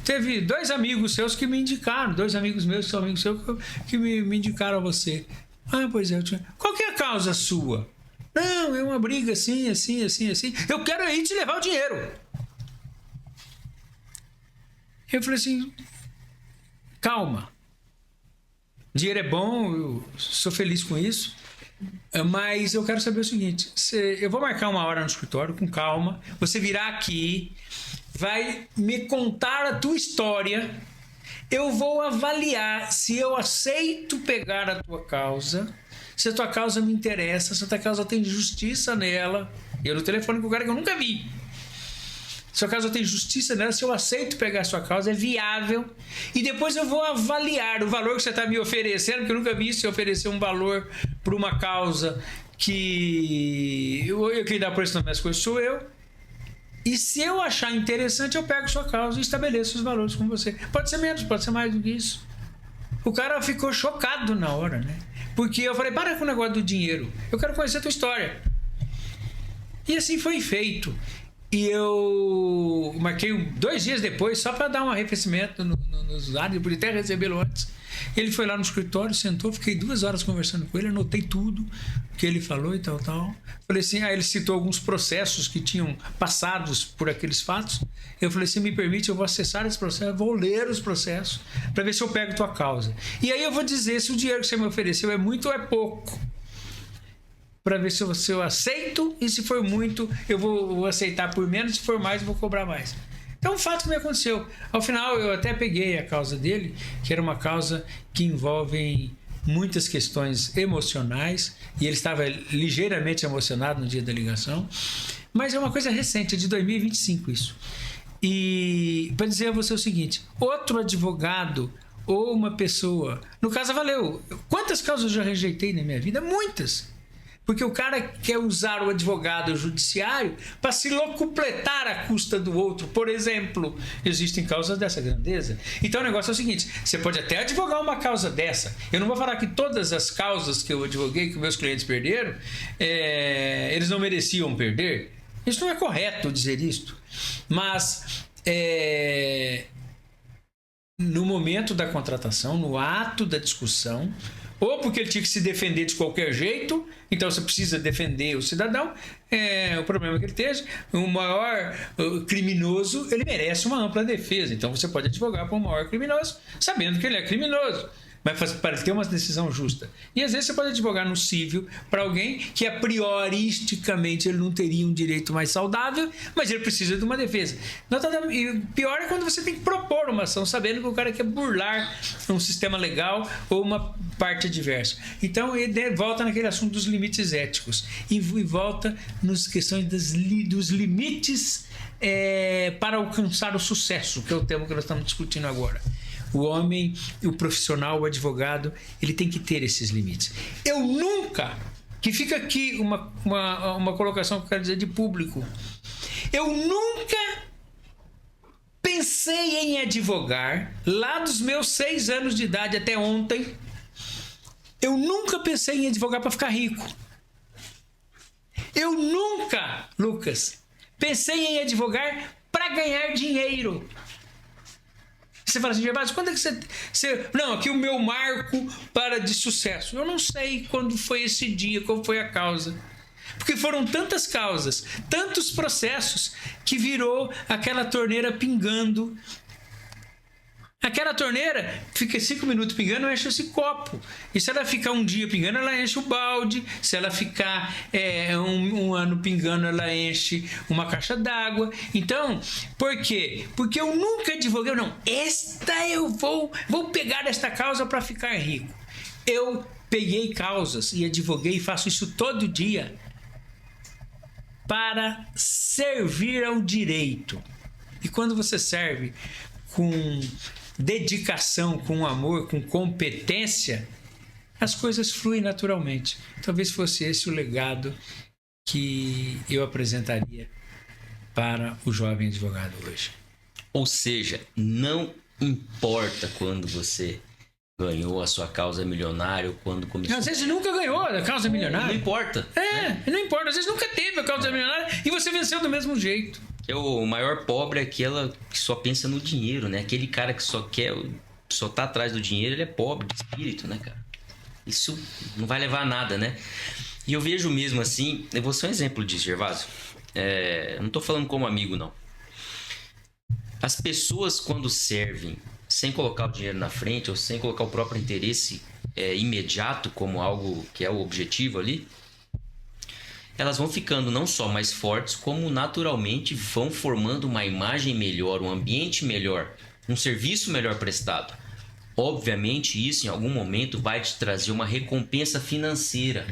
Teve 2 amigos seus que me indicaram. 2 amigos meus que são amigos seus que me indicaram a você. Ah, pois é. Qual que é a causa sua? Não, é uma briga assim. Eu quero aí te levar o dinheiro. Eu falei assim: calma. Dinheiro é bom, eu sou feliz com isso. Mas eu quero saber o seguinte: eu vou marcar uma hora no escritório, com calma. Você virá aqui, vai me contar a tua história. Eu vou avaliar se eu aceito pegar a tua causa, se a tua causa me interessa, se a tua causa tem justiça nela. Eu no telefone com o cara que eu nunca vi. Se a causa tem justiça nela, se eu aceito pegar a sua causa, é viável. E depois eu vou avaliar o valor que você está me oferecendo, porque eu nunca vi você oferecer um valor para uma causa que quem dá preço nas minhas coisas sou eu. E se eu achar interessante, eu pego a sua causa e estabeleço os valores com você. Pode ser menos, pode ser mais do que isso. O cara ficou chocado na hora, né? Porque eu falei: para com o negócio do dinheiro. Eu quero conhecer a tua história. E assim foi feito. E eu marquei 2 dias depois, só para dar um arrefecimento nos usuários. Eu podia até recebê-lo antes. Ele foi lá no escritório, sentou, fiquei 2 horas conversando com ele, anotei tudo que ele falou e tal. Falei assim: ele citou alguns processos que tinham passados por aqueles fatos. Eu falei: se me permite, eu vou acessar esse processo, vou ler os processos para ver se eu pego tua causa. E aí eu vou dizer se o dinheiro que você me ofereceu é muito ou é pouco, para ver se eu aceito, e se for muito, eu vou aceitar por menos, se for mais, eu vou cobrar mais. Então, um fato que me aconteceu. Ao final, eu até peguei a causa dele, que era uma causa que envolve muitas questões emocionais, e ele estava ligeiramente emocionado no dia da ligação, mas é uma coisa recente, é de 2025 isso. E para dizer a você o seguinte: outro advogado ou uma pessoa, no caso valeu, quantas causas eu já rejeitei na minha vida? Muitas. Porque o cara quer usar o advogado judiciário para se locupletar à custa do outro. Por exemplo, existem causas dessa grandeza. Então o negócio é o seguinte: você pode até advogar uma causa dessa. Eu não vou falar que todas as causas que eu advoguei, que meus clientes perderam, eles não mereciam perder. Isso não é correto dizer isto. Mas no momento da contratação, no ato da discussão, ou porque ele tinha que se defender de qualquer jeito, então você precisa defender o cidadão, o problema que ele esteja, o maior criminoso, ele merece uma ampla defesa, então você pode advogar para o maior criminoso, sabendo que ele é criminoso, mas para ter uma decisão justa. E às vezes você pode advogar no cível para alguém que a prioristicamente ele não teria um direito mais saudável, mas ele precisa de uma defesa. E pior é quando você tem que propor uma ação sabendo que o cara quer burlar um sistema legal ou uma parte adversa. Então ele volta naquele assunto dos limites éticos e volta nas questões dos limites para alcançar o sucesso, que é o tema que nós estamos discutindo agora. O homem, o profissional, o advogado, ele tem que ter esses limites. Eu nunca, que fica aqui uma colocação que eu quero dizer de público, eu nunca pensei em advogar, lá dos meus 6 anos de idade até ontem, Eu nunca pensei em advogar para ficar rico. Eu nunca, Lucas, pensei em advogar para ganhar dinheiro. Você fala assim, Gervásio, quando é que você... Não, aqui o meu marco para de sucesso. Eu não sei quando foi esse dia, qual foi a causa. Porque foram tantas causas, tantos processos, que virou aquela torneira pingando. Aquela torneira fica 5 minutos pingando, enche esse copo. E se ela ficar um dia pingando, ela enche o balde. Se ela ficar um ano pingando, ela enche uma caixa d'água. Então, por quê? Porque eu nunca advoguei, não, esta eu vou pegar esta causa para ficar rico. Eu peguei causas e advoguei e faço isso todo dia para servir ao direito. E quando você serve com dedicação, com amor, com competência, as coisas fluem naturalmente. Talvez fosse esse o legado que eu apresentaria para o jovem advogado hoje. Ou seja, não importa quando você ganhou a sua causa milionária ou quando começou... Às vezes nunca ganhou a causa milionária. Não importa. Não importa. Às vezes nunca teve a causa milionária e você venceu do mesmo jeito. O maior pobre é aquela que só pensa no dinheiro, né? Aquele cara que só tá atrás do dinheiro, ele é pobre de espírito, né, cara? Isso não vai levar a nada, né? E eu vejo mesmo assim, eu vou ser um exemplo disso, Gervásio. Eu não tô falando como amigo, não. As pessoas, quando servem sem colocar o dinheiro na frente ou sem colocar o próprio interesse imediato como algo que é o objetivo ali, elas vão ficando não só mais fortes, como naturalmente vão formando uma imagem melhor, um ambiente melhor, um serviço melhor prestado. Obviamente, isso em algum momento vai te trazer uma recompensa financeira,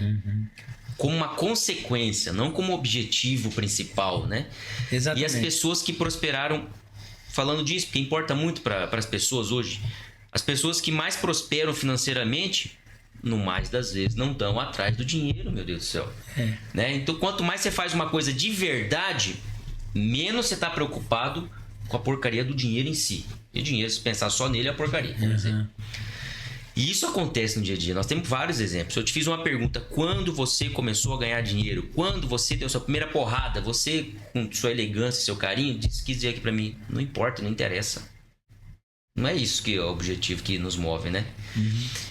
como uma consequência, não como objetivo principal, né? Exatamente. E as pessoas que prosperaram, falando disso, porque importa muito para as pessoas hoje, as pessoas que mais prosperam financeiramente, no mais das vezes, não estão atrás do dinheiro, meu Deus do céu. Né? Então, quanto mais você faz uma coisa de verdade, menos você está preocupado com a porcaria do dinheiro em si. E o dinheiro, se pensar só nele, é a porcaria. E isso acontece no dia a dia. Nós temos vários exemplos. Eu te fiz uma pergunta. Quando você começou a ganhar dinheiro? Quando você deu sua primeira porrada? Você, com sua elegância, seu carinho, quis dizer aqui para mim, não importa, não interessa. Não é isso que é o objetivo que nos move, né?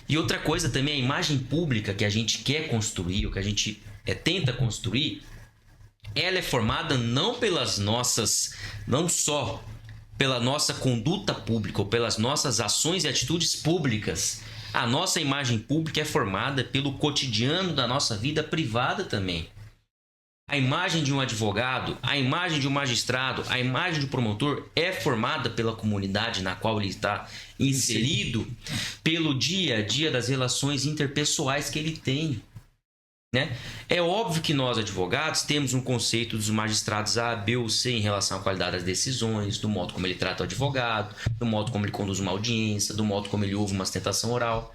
E outra coisa também, a imagem pública que a gente quer construir, ou que a gente tenta construir, ela é formada não só pela nossa conduta pública, ou pelas nossas ações e atitudes públicas. A nossa imagem pública é formada pelo cotidiano da nossa vida privada também. A imagem de um advogado, a imagem de um magistrado, a imagem de um promotor é formada pela comunidade na qual ele está inserido, pelo dia a dia das relações interpessoais que ele tem. Né? É óbvio que nós, advogados, temos um conceito dos magistrados A, B ou C em relação à qualidade das decisões, do modo como ele trata o advogado, do modo como ele conduz uma audiência, do modo como ele ouve uma sustentação oral.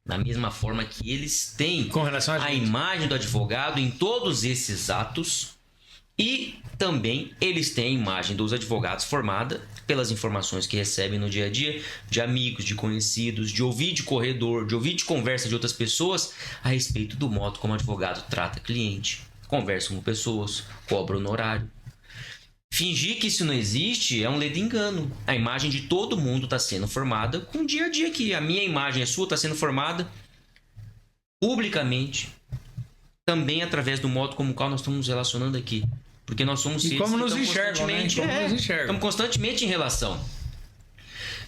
Da mesma forma que eles têm com relação a imagem do advogado em todos esses atos, e também eles têm a imagem dos advogados formada pelas informações que recebem no dia a dia, de amigos, de conhecidos, de ouvir de corredor, de ouvir de conversa de outras pessoas a respeito do modo como o advogado trata cliente, conversa com pessoas, cobra honorário. Fingir que isso não existe é um ledo engano. A imagem de todo mundo está sendo formada com o dia a dia aqui. A minha imagem, a sua, está sendo formada publicamente, também através do modo como qual nós estamos nos relacionando aqui. Porque nós somos seres como que nos estamos enxergam, constantemente, né? Como nos enxergam. Estamos constantemente em relação.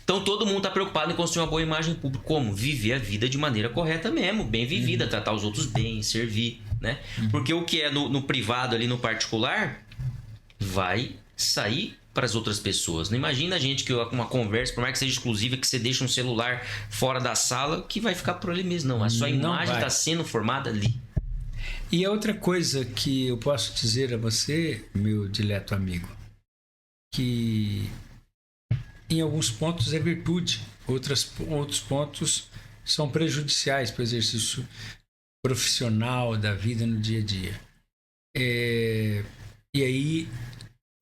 Então todo mundo está preocupado em construir uma boa imagem pública. Como? Viver a vida de maneira correta mesmo, bem vivida, tratar os outros bem, servir, né? Porque o que é no privado, ali no particular, vai sair para as outras pessoas. Não imagina a gente que uma conversa, por mais que seja exclusiva, que você deixa um celular fora da sala, que vai ficar por ali mesmo. Não, a sua imagem está sendo formada ali. E a outra coisa que eu posso dizer a você, meu dileto amigo, que em alguns pontos é virtude, outros pontos são prejudiciais para o exercício profissional da vida no dia a dia. E aí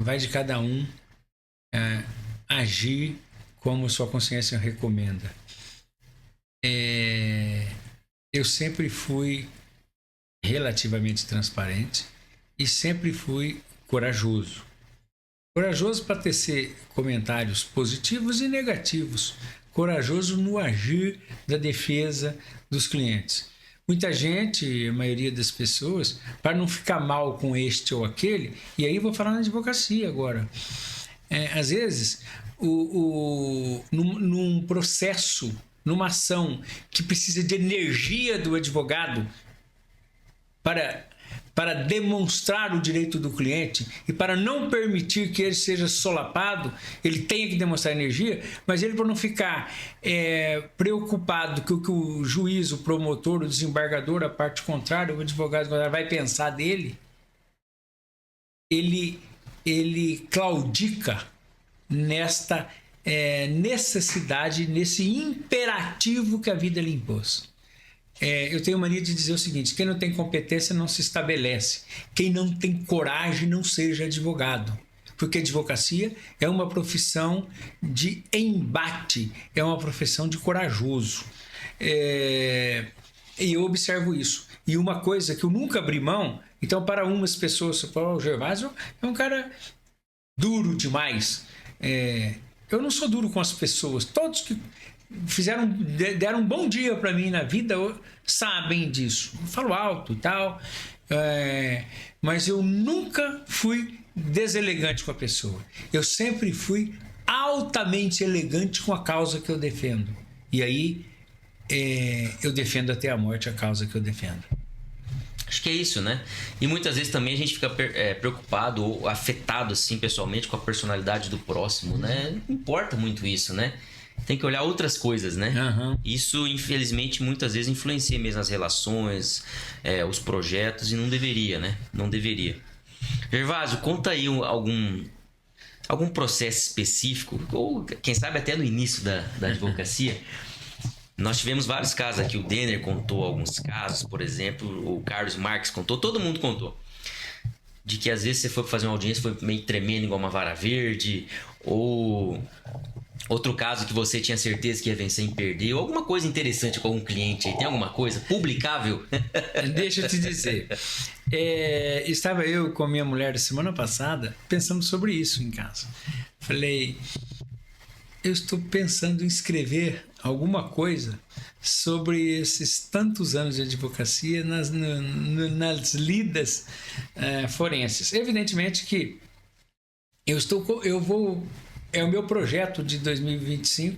vai de cada um agir como sua consciência recomenda. eu sempre fui relativamente transparente e sempre fui corajoso. Corajoso para tecer comentários positivos e negativos. Corajoso no agir da defesa dos clientes. Muita gente, a maioria das pessoas, para não ficar mal com este ou aquele, e aí vou falar na advocacia agora. Às vezes, num processo, numa ação que precisa de energia do advogado para demonstrar o direito do cliente e para não permitir que ele seja solapado, ele tenha que demonstrar energia, mas ele, para não ficar preocupado que o juiz, o promotor, o desembargador, a parte contrária, o advogado vai pensar dele, ele claudica nesta necessidade, nesse imperativo que a vida lhe impôs. Eu tenho mania de dizer o seguinte: quem não tem competência não se estabelece. Quem não tem coragem não seja advogado. Porque a advocacia é uma profissão de embate, é uma profissão de corajoso. E eu observo isso. E uma coisa que eu nunca abri mão, então para umas pessoas, o Gervásio é um cara duro demais. Eu não sou duro com as pessoas. Todos que deram um bom dia para mim na vida sabem disso. Eu falo alto e tal, mas eu nunca fui deselegante com a pessoa. Eu sempre fui altamente elegante com a causa que eu defendo. E aí eu defendo até a morte a causa que eu defendo. Acho que é isso, né? E muitas vezes também a gente fica preocupado ou afetado, assim, pessoalmente, com a personalidade do próximo, né? Não importa muito isso, né? Tem que olhar outras coisas, né? Uhum. Isso, infelizmente, muitas vezes influencia mesmo as relações, os projetos, e não deveria, né? Não deveria. Gervásio, conta aí algum processo específico, ou quem sabe até no início da advocacia. Nós tivemos vários casos aqui, o Denner contou alguns casos, por exemplo, o Carlos Marques contou, todo mundo contou. De que às vezes você foi fazer uma audiência, foi meio tremendo igual uma vara verde, ou outro caso que você tinha certeza que ia vencer e perder, ou alguma coisa interessante com algum cliente aí. Tem alguma coisa publicável? Deixa eu te dizer. Estava eu com a minha mulher semana passada pensando sobre isso em casa. Falei, eu estou pensando em escrever alguma coisa sobre esses tantos anos de advocacia nas lidas forenses. Evidentemente que é o meu projeto de 2025,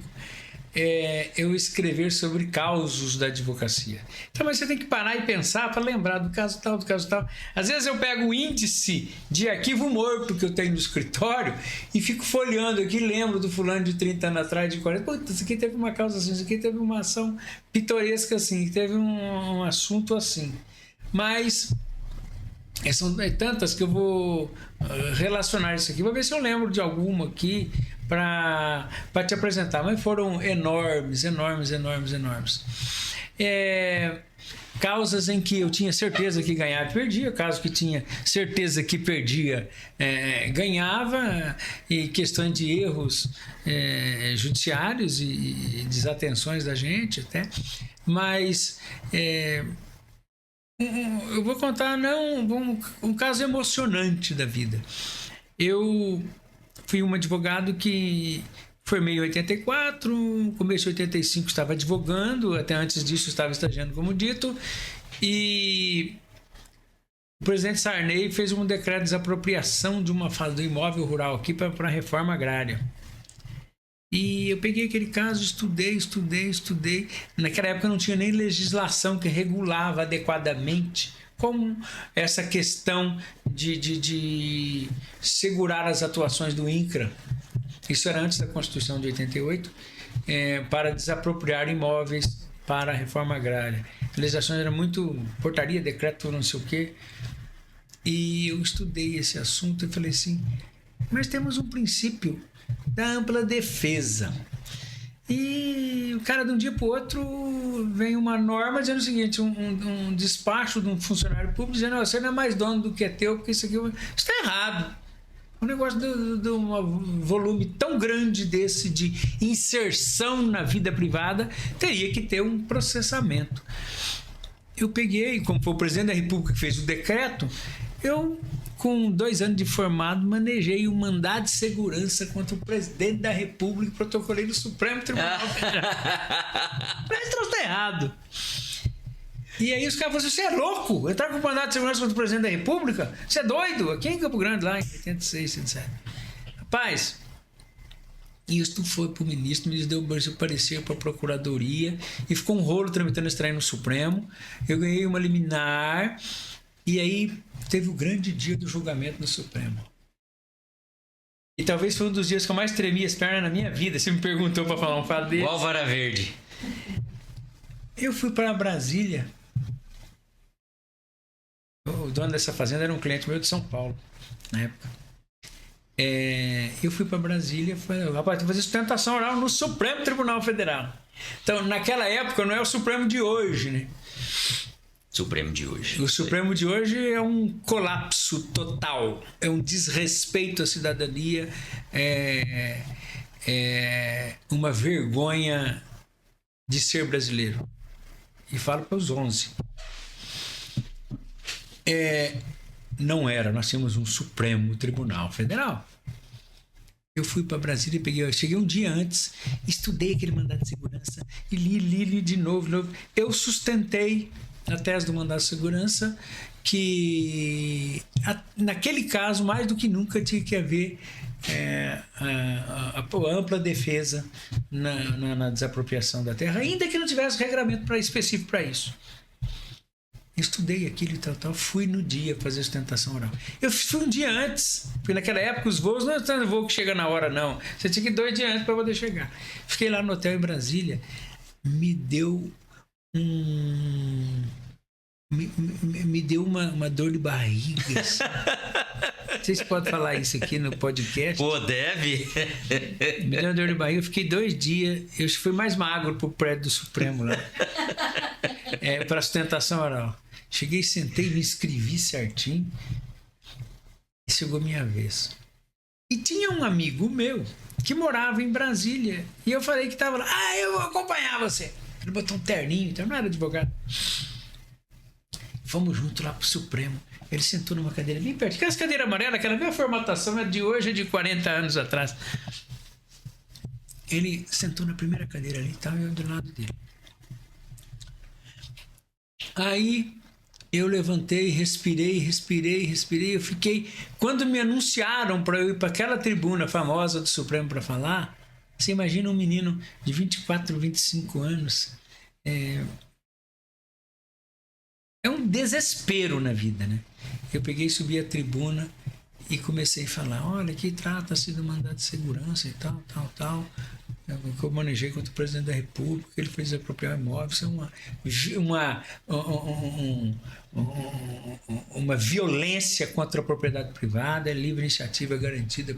eu escrever sobre causos da advocacia. Então, mas você tem que parar e pensar para lembrar do caso tal, do caso tal. Às vezes eu pego o índice de arquivo morto que eu tenho no escritório e fico folheando aqui, lembro do fulano de 30 anos atrás, de 40. Putz, isso aqui teve uma causa assim, isso aqui teve uma ação pitoresca assim, teve um assunto assim. Mas são tantas que eu vou relacionar isso aqui. Vou ver se eu lembro de alguma aqui para te apresentar. Mas foram enormes. Causas em que eu tinha certeza que ganhava e perdia, casos que tinha certeza que perdia, ganhava, e questões de erros judiciários e desatenções da gente até. Mas eu vou contar um caso emocionante da vida. Eu fui um advogado que formei em 84, começo de 85 estava advogando, até antes disso estava estagiando, como dito, e o presidente Sarney fez um decreto de desapropriação do imóvel rural aqui para a reforma agrária. E eu peguei aquele caso, estudei. Naquela época não tinha nem legislação que regulava adequadamente como essa questão de segurar as atuações do INCRA. Isso era antes da Constituição de 88, para desapropriar imóveis para a reforma agrária. A legislação era muito portaria, decreto, não sei o quê. E eu estudei esse assunto e falei assim, mas temos um princípio da ampla defesa. E o cara, de um dia para o outro, vem uma norma dizendo o seguinte, um despacho de um funcionário público dizendo, você não é mais dono do que é teu, porque isso está errado. Um negócio de um volume tão grande desse de inserção na vida privada teria que ter um processamento. eu peguei, como foi o presidente da República que fez o decreto, eu, com 2 anos de formado, manejei um mandado de segurança contra o presidente da República e protocolei no Supremo Tribunal Federal. Mas isso tá errado. E aí os caras falaram assim, você é louco? Entrar com mandado de segurança contra o presidente da República? Você é doido? Aqui em Campo Grande, lá em 86, 87. Rapaz, isso foi pro ministro, o ministro deu seu parecer para a procuradoria e ficou um rolo tramitando esse trem no Supremo. Eu ganhei uma liminar e aí teve o grande dia do julgamento no Supremo. E talvez foi um dos dias que eu mais tremi as pernas na minha vida. Você me perguntou para falar um fato dele. Igual vara verde. Eu fui para Brasília. O dono dessa fazenda era um cliente meu de São Paulo, na época. Eu fui para Brasília e falei, rapaz, fazer sustentação oral no Supremo Tribunal Federal. Então, naquela época, não é o Supremo de hoje, né? Supremo de hoje. O Supremo de hoje é um colapso total, é um desrespeito à cidadania, é uma vergonha de ser brasileiro. E falo para os 11. Não era, nós tínhamos um Supremo Tribunal Federal. Eu fui para Brasília e eu cheguei um dia antes, estudei aquele mandado de segurança e li de novo. Eu sustentei a tese do mandado de segurança que, naquele caso, mais do que nunca, tinha que haver a ampla defesa na desapropriação da terra, ainda que não tivesse regramento específico para isso. Estudei aquilo e tal, fui no dia fazer sustentação oral. Eu fui um dia antes, porque naquela época os voos não é voo que chega na hora, não. Você tinha que ir 2 dias antes para poder chegar. Fiquei lá no hotel em Brasília, me deu uma dor de barriga. Assim. Vocês podem falar isso aqui no podcast? Pô, deve. Me deu uma dor de barriga, eu fiquei 2 dias, eu fui mais magro pro prédio do Supremo lá. Para sustentação oral. Cheguei, sentei, me inscrevi certinho e chegou minha vez. E tinha um amigo meu que morava em Brasília e eu falei que estava lá. Eu vou acompanhar você. Ele botou um terninho, então não era advogado. Fomos juntos lá pro Supremo. Ele sentou numa cadeira bem perto. Aquela cadeira amarela, aquela mesma formatação é de hoje, é de 40 anos atrás. Ele sentou na primeira cadeira ali e tal, e eu do lado dele. Aí eu levantei, respirei. Eu fiquei. Quando me anunciaram para eu ir para aquela tribuna famosa do Supremo para falar, você imagina um menino de 24, 25 anos. É um desespero na vida, né? Eu peguei, subi a tribuna e comecei a falar: olha, aqui trata-se do mandado de segurança e tal. Que eu manejei contra o presidente da República, ele fez desapropriar imóvel. Isso é uma violência contra a propriedade privada, é livre iniciativa garantida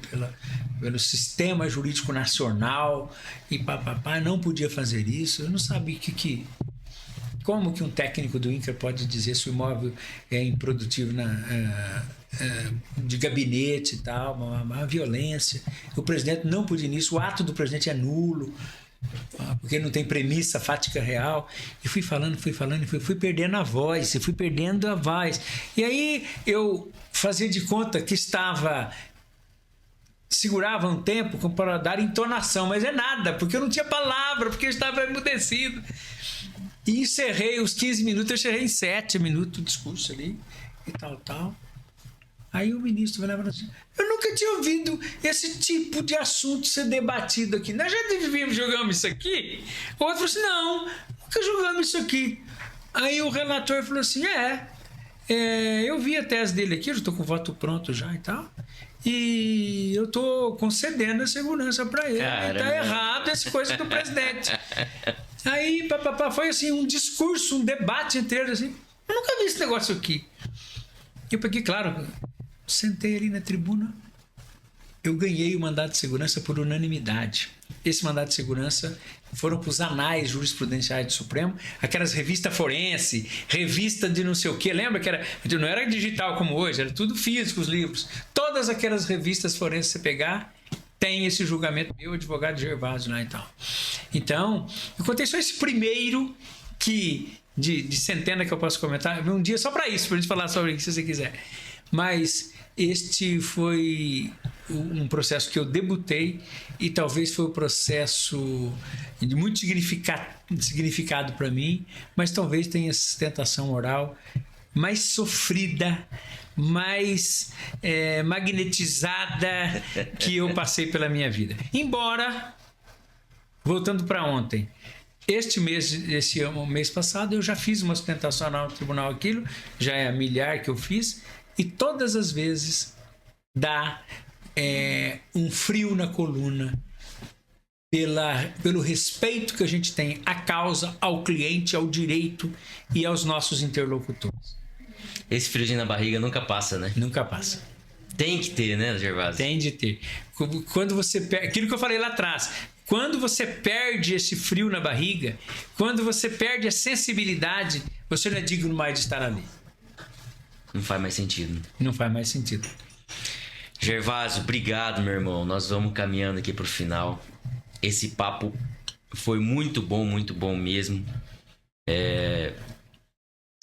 pelo sistema jurídico nacional e papapá, não podia fazer isso. Eu não sabia como que um técnico do INCRA pode dizer se o imóvel é improdutivo de gabinete e tal, uma violência. O presidente não podia nisso, o ato do presidente é nulo, porque não tem premissa fática real. E fui falando, fui perdendo a voz, E aí eu fazia de conta que segurava um tempo para dar entonação, mas é nada, porque eu não tinha palavra, porque eu estava emudecido. E encerrei os 15 minutos, eu encerrei em 7 minutos o discurso ali e tal. Aí o ministro falava assim: eu nunca tinha ouvido esse tipo de assunto ser debatido aqui. Nós já julgamos isso aqui? O outro falou assim: não, nunca julgamos isso aqui. Aí o relator falou assim: eu vi a tese dele aqui, eu estou com o voto pronto já e tal. E eu estou concedendo a segurança para ele. Está errado essa coisa do presidente. Aí, foi assim, um discurso, um debate entre eles, assim. Eu nunca vi esse negócio aqui. Eu peguei, claro, sentei ali na tribuna, eu ganhei o mandado de segurança por unanimidade. Esse mandado de segurança foram para os anais jurisprudenciais do Supremo, aquelas revistas forense, revista de não sei o quê, lembra que não era digital como hoje, era tudo físico os livros. Todas aquelas revistas forenses você pegar, tem esse julgamento meu, advogado Gervásio lá e tal. Então, eu contei só esse primeiro que de centena que eu posso comentar. Um dia só para isso, para a gente falar sobre isso, se você quiser. Mas este foi um processo que eu debutei e talvez foi um processo de muito significado para mim, mas talvez tenha sustentação oral mais sofrida, mais magnetizada que eu passei pela minha vida. Embora, voltando para ontem, esse mês passado, eu já fiz uma sustentação oral no tribunal, aquilo já é a milhar que eu fiz, e todas as vezes dá um frio na coluna pelo respeito que a gente tem à causa, ao cliente, ao direito e aos nossos interlocutores. Esse friozinho na barriga nunca passa, né? Nunca passa. Tem que ter, né, Gervásio? Tem de ter. Quando você perde, aquilo que eu falei lá atrás, quando você perde esse frio na barriga, quando você perde a sensibilidade, você não é digno mais de estar ali. Não faz mais sentido. Não faz mais sentido. Gervásio, obrigado, meu irmão. Nós vamos caminhando aqui pro final. Esse papo foi muito bom mesmo.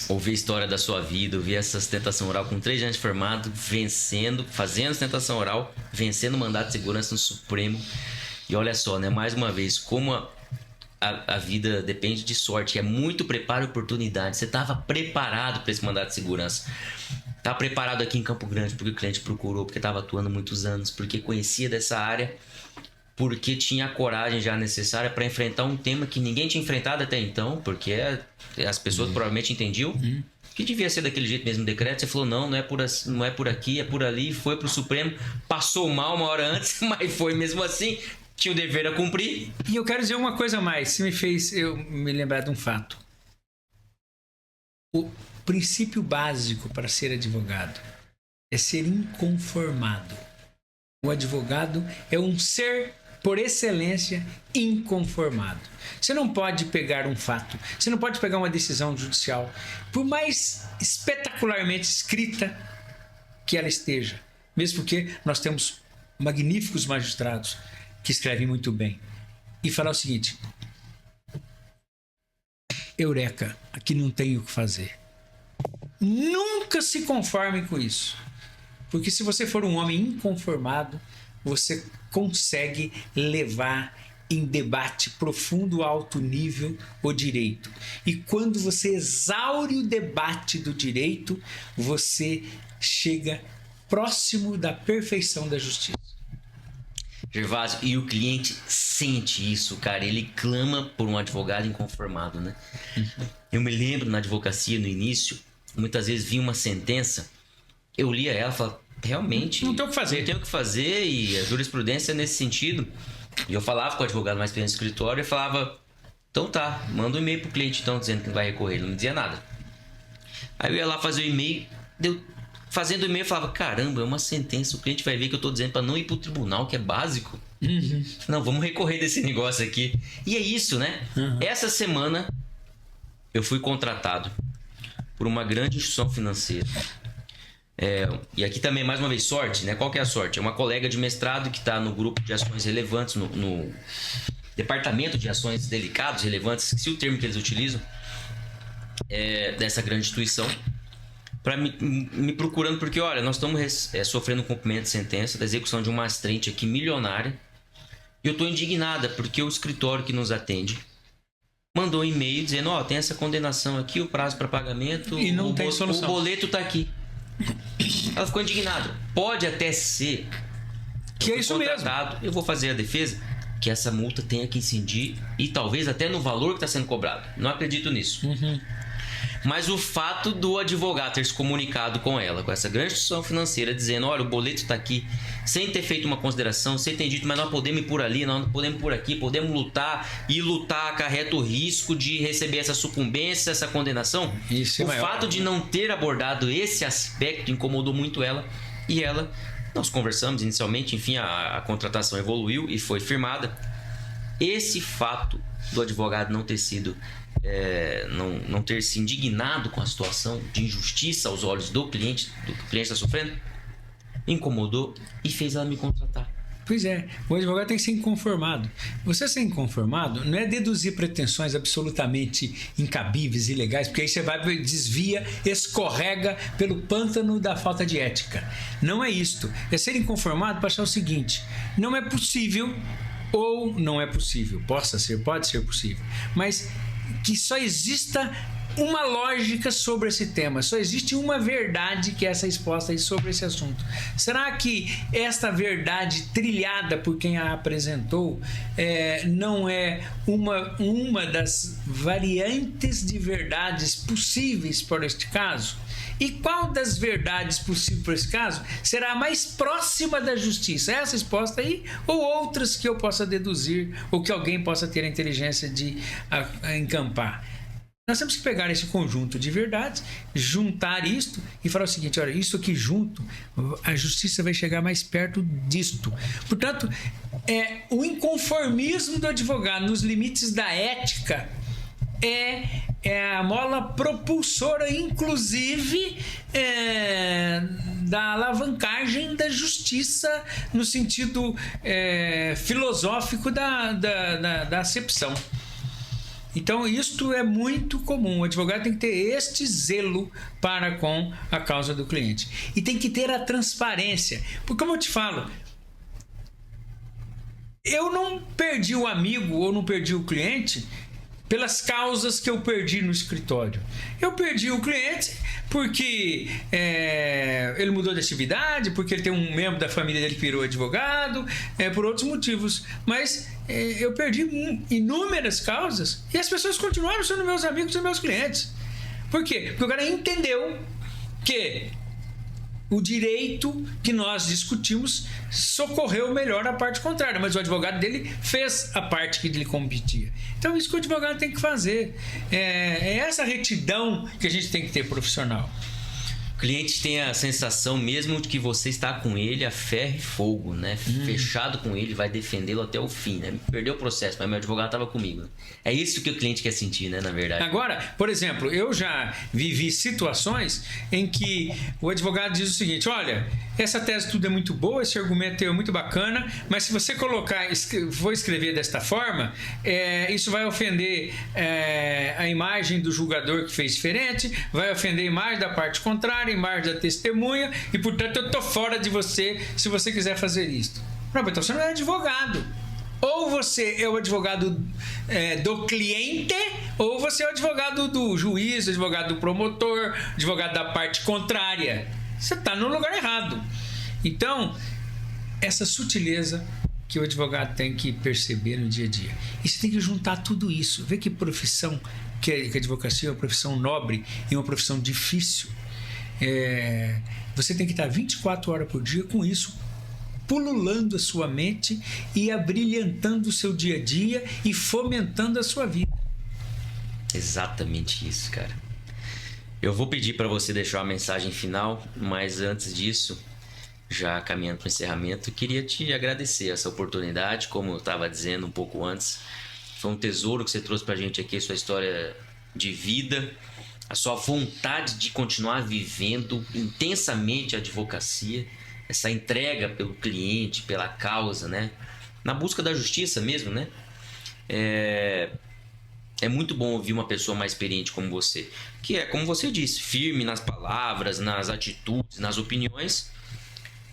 Ouvir a história da sua vida, ouvir essa sustentação oral com 3 anos de formado, fazendo sustentação oral, vencendo o mandato de segurança no Supremo. E olha só, né? Mais uma vez, como a vida depende de sorte, é muito preparo e oportunidade. Você estava preparado para esse mandato de segurança. Tá preparado aqui em Campo Grande porque o cliente procurou, porque estava atuando muitos anos, porque conhecia dessa área, porque tinha a coragem já necessária para enfrentar um tema que ninguém tinha enfrentado até então, porque as pessoas provavelmente entendiam que devia ser daquele jeito mesmo, decreto. Você falou, não é por aqui, é por ali, foi pro Supremo, passou mal uma hora antes, mas foi mesmo assim, tinha o dever a cumprir. E eu quero dizer uma coisa a mais, você me fez eu me lembrar de um fato. O princípio básico para ser advogado é ser inconformado. O advogado é um ser, por excelência, inconformado. Você não pode pegar um fato, você não pode pegar uma decisão judicial, por mais espetacularmente escrita que ela esteja, mesmo porque nós temos magníficos magistrados que escrevem muito bem, e falar o seguinte: eureka, aqui não tem o que fazer. Nunca se conforme com isso, porque se você for um homem inconformado, você consegue levar em debate profundo, alto nível, o direito. E quando você exaure o debate do direito, você chega próximo da perfeição da justiça. Gervásio, e o cliente sente isso, cara. Ele clama por um advogado inconformado, né? Eu me lembro na advocacia, no início, muitas vezes vinha uma sentença, eu lia ela e falava, realmente não tem o que fazer. Não tem o que fazer, e a jurisprudência é nesse sentido. E eu falava com o advogado mais experiente no escritório e falava, então tá, manda um e-mail pro cliente então dizendo que não vai recorrer. Ele não me dizia nada. Aí eu ia lá fazer o e-mail, fazendo o e-mail eu falava, caramba, é uma sentença, o cliente vai ver que eu tô dizendo para não ir pro tribunal, que é básico. Não, vamos recorrer desse negócio aqui. E é isso, né? Essa semana eu fui contratado por uma grande instituição financeira. E aqui também, mais uma vez, sorte, né? Qual que é a sorte? É uma colega de mestrado que está no grupo de ações relevantes, no departamento de ações delicados, relevantes, esqueci o termo que eles utilizam, dessa grande instituição, para me procurando, porque, olha, nós estamos sofrendo um cumprimento de sentença da execução de uma astrente aqui milionária, e eu estou indignada, porque o escritório que nos atende mandou um e-mail dizendo, tem essa condenação aqui, o prazo para pagamento, e não tem solução. O boleto está aqui. Ela ficou indignada. Pode até ser que é isso mesmo. Eu vou fazer a defesa que essa multa tenha que incidir e talvez até no valor que está sendo cobrado. Não acredito nisso. Mas o fato do advogado ter se comunicado com ela, com essa grande instituição financeira, dizendo, olha, o boleto está aqui, sem ter feito uma consideração, sem ter dito, mas nós podemos ir por ali, nós não podemos ir por aqui, podemos lutar, e lutar acarreta o risco de receber essa sucumbência, essa condenação. Isso é o maior. fato de não ter abordado esse aspecto incomodou muito ela, e nós conversamos inicialmente, enfim, a contratação evoluiu e foi firmada. Esse fato do advogado não ter sido não ter se indignado com a situação de injustiça aos olhos do cliente, do que o cliente está sofrendo, me incomodou e fez ela me contratar. Pois é, o advogado tem que ser inconformado. Você ser inconformado não é deduzir pretensões absolutamente incabíveis, ilegais, porque aí você vai, desvia, escorrega pelo pântano da falta de ética. Não é isto. É ser inconformado para achar o seguinte: não é possível, ou não é possível, pode ser possível, mas que só exista uma lógica sobre esse tema, só existe uma verdade que é essa exposta aí sobre esse assunto. Será que esta verdade trilhada por quem a apresentou não é uma das variantes de verdades possíveis para este caso? E qual das verdades possíveis para esse caso será a mais próxima da justiça? Essa exposta aí ou outras que eu possa deduzir ou que alguém possa ter a inteligência de encampar? Nós temos que pegar esse conjunto de verdades, juntar isto e falar o seguinte: olha, isso aqui junto, a justiça vai chegar mais perto disto. Portanto, o inconformismo do advogado nos limites da ética é a mola propulsora, inclusive, da alavancagem da justiça no sentido filosófico da acepção. Então, isto é muito comum. O advogado tem que ter este zelo para com a causa do cliente. E tem que ter a transparência. Porque, como eu te falo, eu não perdi o amigo ou não perdi o cliente pelas causas que eu perdi no escritório. Eu perdi o cliente porque ele mudou de atividade, porque ele tem um membro da família dele que virou advogado, por outros motivos. Mas eu perdi inúmeras causas e as pessoas continuaram sendo meus amigos e meus clientes. Por quê? Porque o cara entendeu que o direito que nós discutimos socorreu melhor a parte contrária, mas o advogado dele fez a parte que lhe competia. Então, isso que o advogado tem que fazer. É essa retidão que a gente tem que ter profissional. O cliente tem a sensação mesmo de que você está com ele a ferro e fogo, né? Fechado com ele, vai defendê-lo até o fim, né? Perdeu o processo, mas meu advogado estava comigo. É isso que o cliente quer sentir, né? Na verdade. Agora, por exemplo, eu já vivi situações em que o advogado diz o seguinte: olha, essa tese tudo é muito boa, esse argumento é muito bacana, mas se você for escrever desta forma, isso vai ofender a imagem do julgador que fez diferente, vai ofender a imagem da parte contrária, a imagem da testemunha, e portanto eu estou fora de você se você quiser fazer isso. Não, então você não é advogado. Ou você é o advogado do cliente, ou você é o advogado do juiz, advogado do promotor, advogado da parte contrária. Você está no lugar errado. Então, essa sutileza que o advogado tem que perceber no dia a dia. E você tem que juntar tudo isso. Ver que profissão, que a advocacia é uma profissão nobre e uma profissão difícil. Você tem que estar 24 horas por dia com isso pululando a sua mente e abrilhantando o seu dia a dia e fomentando a sua vida. Exatamente isso, cara. Eu vou pedir para você deixar uma mensagem final, mas antes disso, já caminhando para o encerramento, queria te agradecer essa oportunidade, como eu estava dizendo um pouco antes. Foi um tesouro que você trouxe para a gente aqui, a sua história de vida, a sua vontade de continuar vivendo intensamente a advocacia, essa entrega pelo cliente, pela causa, né? Na busca da justiça mesmo, né? É muito bom ouvir uma pessoa mais experiente como você, que é, como você disse, firme nas palavras, nas atitudes, nas opiniões,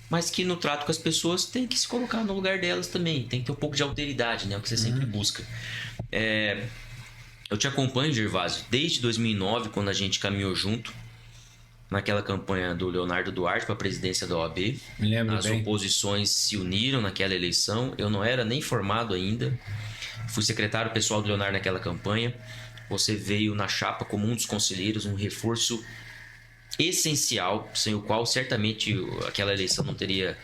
mas que no trato com as pessoas tem que se colocar no lugar delas também, tem que ter um pouco de alteridade, né? O que você sempre busca. Eu te acompanho, Gervásio, desde 2009, quando a gente caminhou junto naquela campanha do Leonardo Duarte para a presidência da OAB. Me lembro As bem. oposições se uniram naquela eleição. Eu não era nem formado ainda. Fui secretário pessoal do Leonardo naquela campanha. Você veio na chapa como um dos conselheiros, um reforço essencial, sem o qual certamente aquela eleição não teria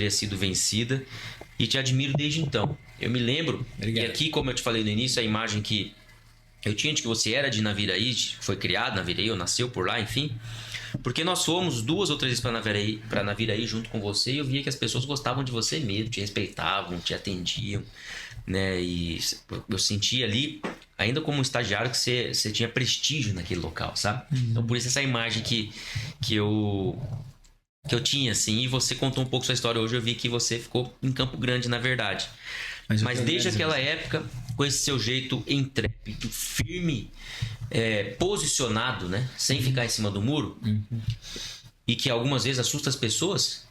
sido vencida. E te admiro desde então. Eu me lembro, Obrigado. e aqui, como eu te falei no início, a imagem que eu tinha de que você era de Naviraí, foi criado em Naviraí, ou nasceu por lá, enfim. Porque nós fomos 2 ou 3 vezes para Naviraí junto com você, e eu via que as pessoas gostavam de você mesmo, te respeitavam, te atendiam, né? E eu sentia ali, ainda como estagiário, que você tinha prestígio naquele local, sabe? Então por isso essa imagem que eu que eu tinha, assim, e você contou um pouco sua história hoje, eu vi que você ficou em Campo Grande, na verdade. Mas desde aquela época, com esse seu jeito intrépido, firme, posicionado, né? Sem ficar em cima do muro, e que algumas vezes assusta as pessoas.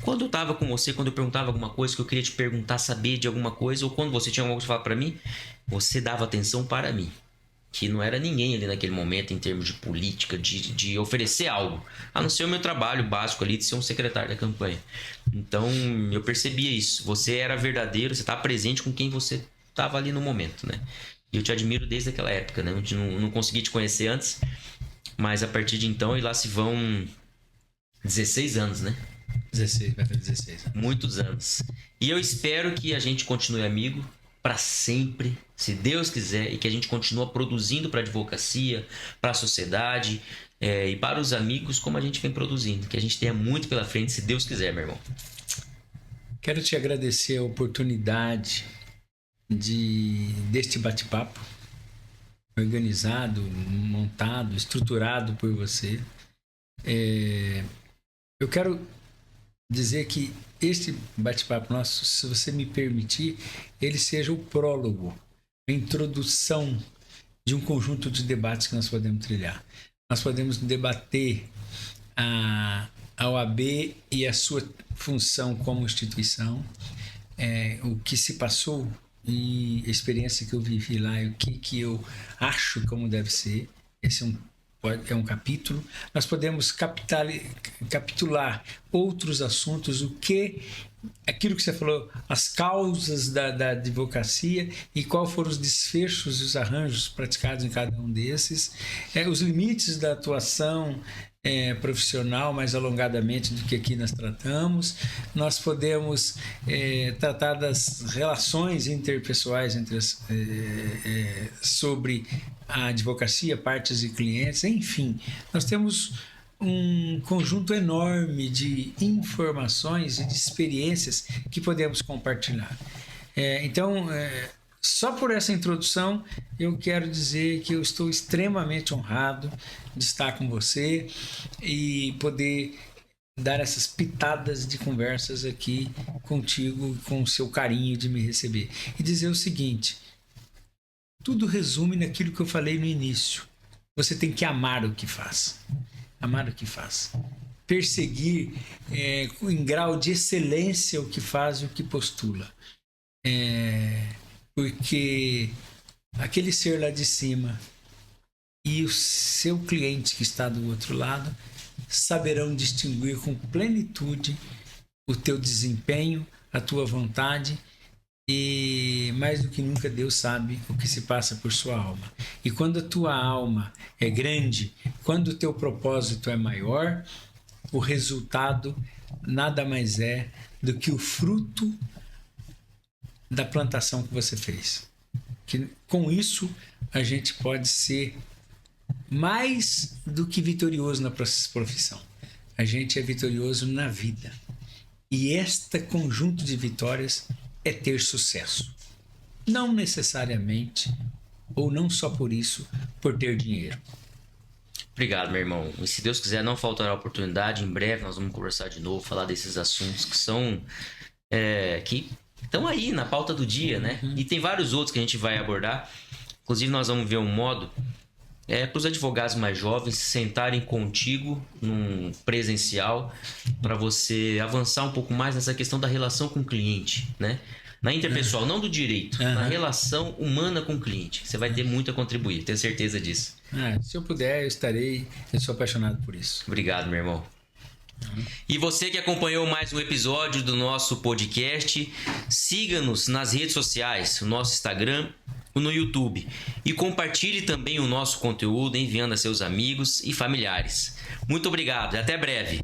Quando eu tava com você, quando eu perguntava alguma coisa que eu queria te perguntar, saber de alguma coisa, ou quando você tinha alguma coisa pra falar pra mim, você dava atenção para mim. Que não era ninguém ali naquele momento em termos de política, de oferecer algo. A não ser o meu trabalho básico ali de ser um secretário da campanha. Então, eu percebia isso. Você era verdadeiro, você estava presente com quem você estava ali no momento, né? E eu te admiro desde aquela época, né? Eu não consegui te conhecer antes, mas a partir de então, e lá se vão 16 anos, né? 16, vai fazer 16 anos. Muitos anos. E eu espero que a gente continue amigo para sempre, se Deus quiser, e que a gente continue produzindo para a advocacia, para a sociedade e para os amigos como a gente vem produzindo. Que a gente tenha muito pela frente, se Deus quiser, meu irmão. Quero te agradecer a oportunidade deste bate-papo organizado, montado, estruturado por você. Eu quero dizer que este bate-papo nosso, se você me permitir, ele seja o prólogo, a introdução de um conjunto de debates que nós podemos trilhar. Nós podemos debater a OAB e a sua função como instituição, o que se passou e a experiência que eu vivi lá e o que eu acho como deve ser. Esse é um capítulo. Nós podemos capitular outros assuntos, aquilo que você falou, as causas da advocacia e quais foram os desfechos e os arranjos praticados em cada um desses, os limites da atuação profissional mais alongadamente do que aqui nós tratamos. Nós podemos tratar das relações interpessoais sobre a advocacia, partes e clientes, enfim, nós temos um conjunto enorme de informações e de experiências que podemos compartilhar. Então, só por essa introdução, eu quero dizer que eu estou extremamente honrado de estar com você e poder dar essas pitadas de conversas aqui contigo, com o seu carinho de me receber. E dizer o seguinte: tudo resume naquilo que eu falei no início. Você tem que amar o que faz. Amar o que faz. Perseguir em grau de excelência o que faz e o que postula. Porque aquele ser lá de cima e o seu cliente que está do outro lado saberão distinguir com plenitude o teu desempenho, a tua vontade, e mais do que nunca Deus sabe o que se passa por sua alma. E quando a tua alma é grande, quando o teu propósito é maior, o resultado nada mais é do que o fruto da plantação que você fez. Que com isso a gente pode ser mais do que vitorioso na profissão. A gente é vitorioso na vida. E este conjunto de vitórias é ter sucesso. Não necessariamente, ou não só por isso, por ter dinheiro. Obrigado, meu irmão. E se Deus quiser, não faltará oportunidade. Em breve nós vamos conversar de novo, falar desses assuntos que são... que estão aí na pauta do dia, né? E tem vários outros que a gente vai abordar. Inclusive, nós vamos ver um modo para os advogados mais jovens se sentarem contigo num presencial para você avançar um pouco mais nessa questão da relação com o cliente, né? Na interpessoal, não do direito, na relação humana com o cliente. Você vai ter muito a contribuir, tenho certeza disso. Se eu puder, eu sou apaixonado por isso. Obrigado, meu irmão. E você que acompanhou mais um episódio do nosso podcast, siga-nos nas redes sociais, o nosso Instagram, no YouTube, e compartilhe também o nosso conteúdo enviando a seus amigos e familiares. Muito obrigado e até breve.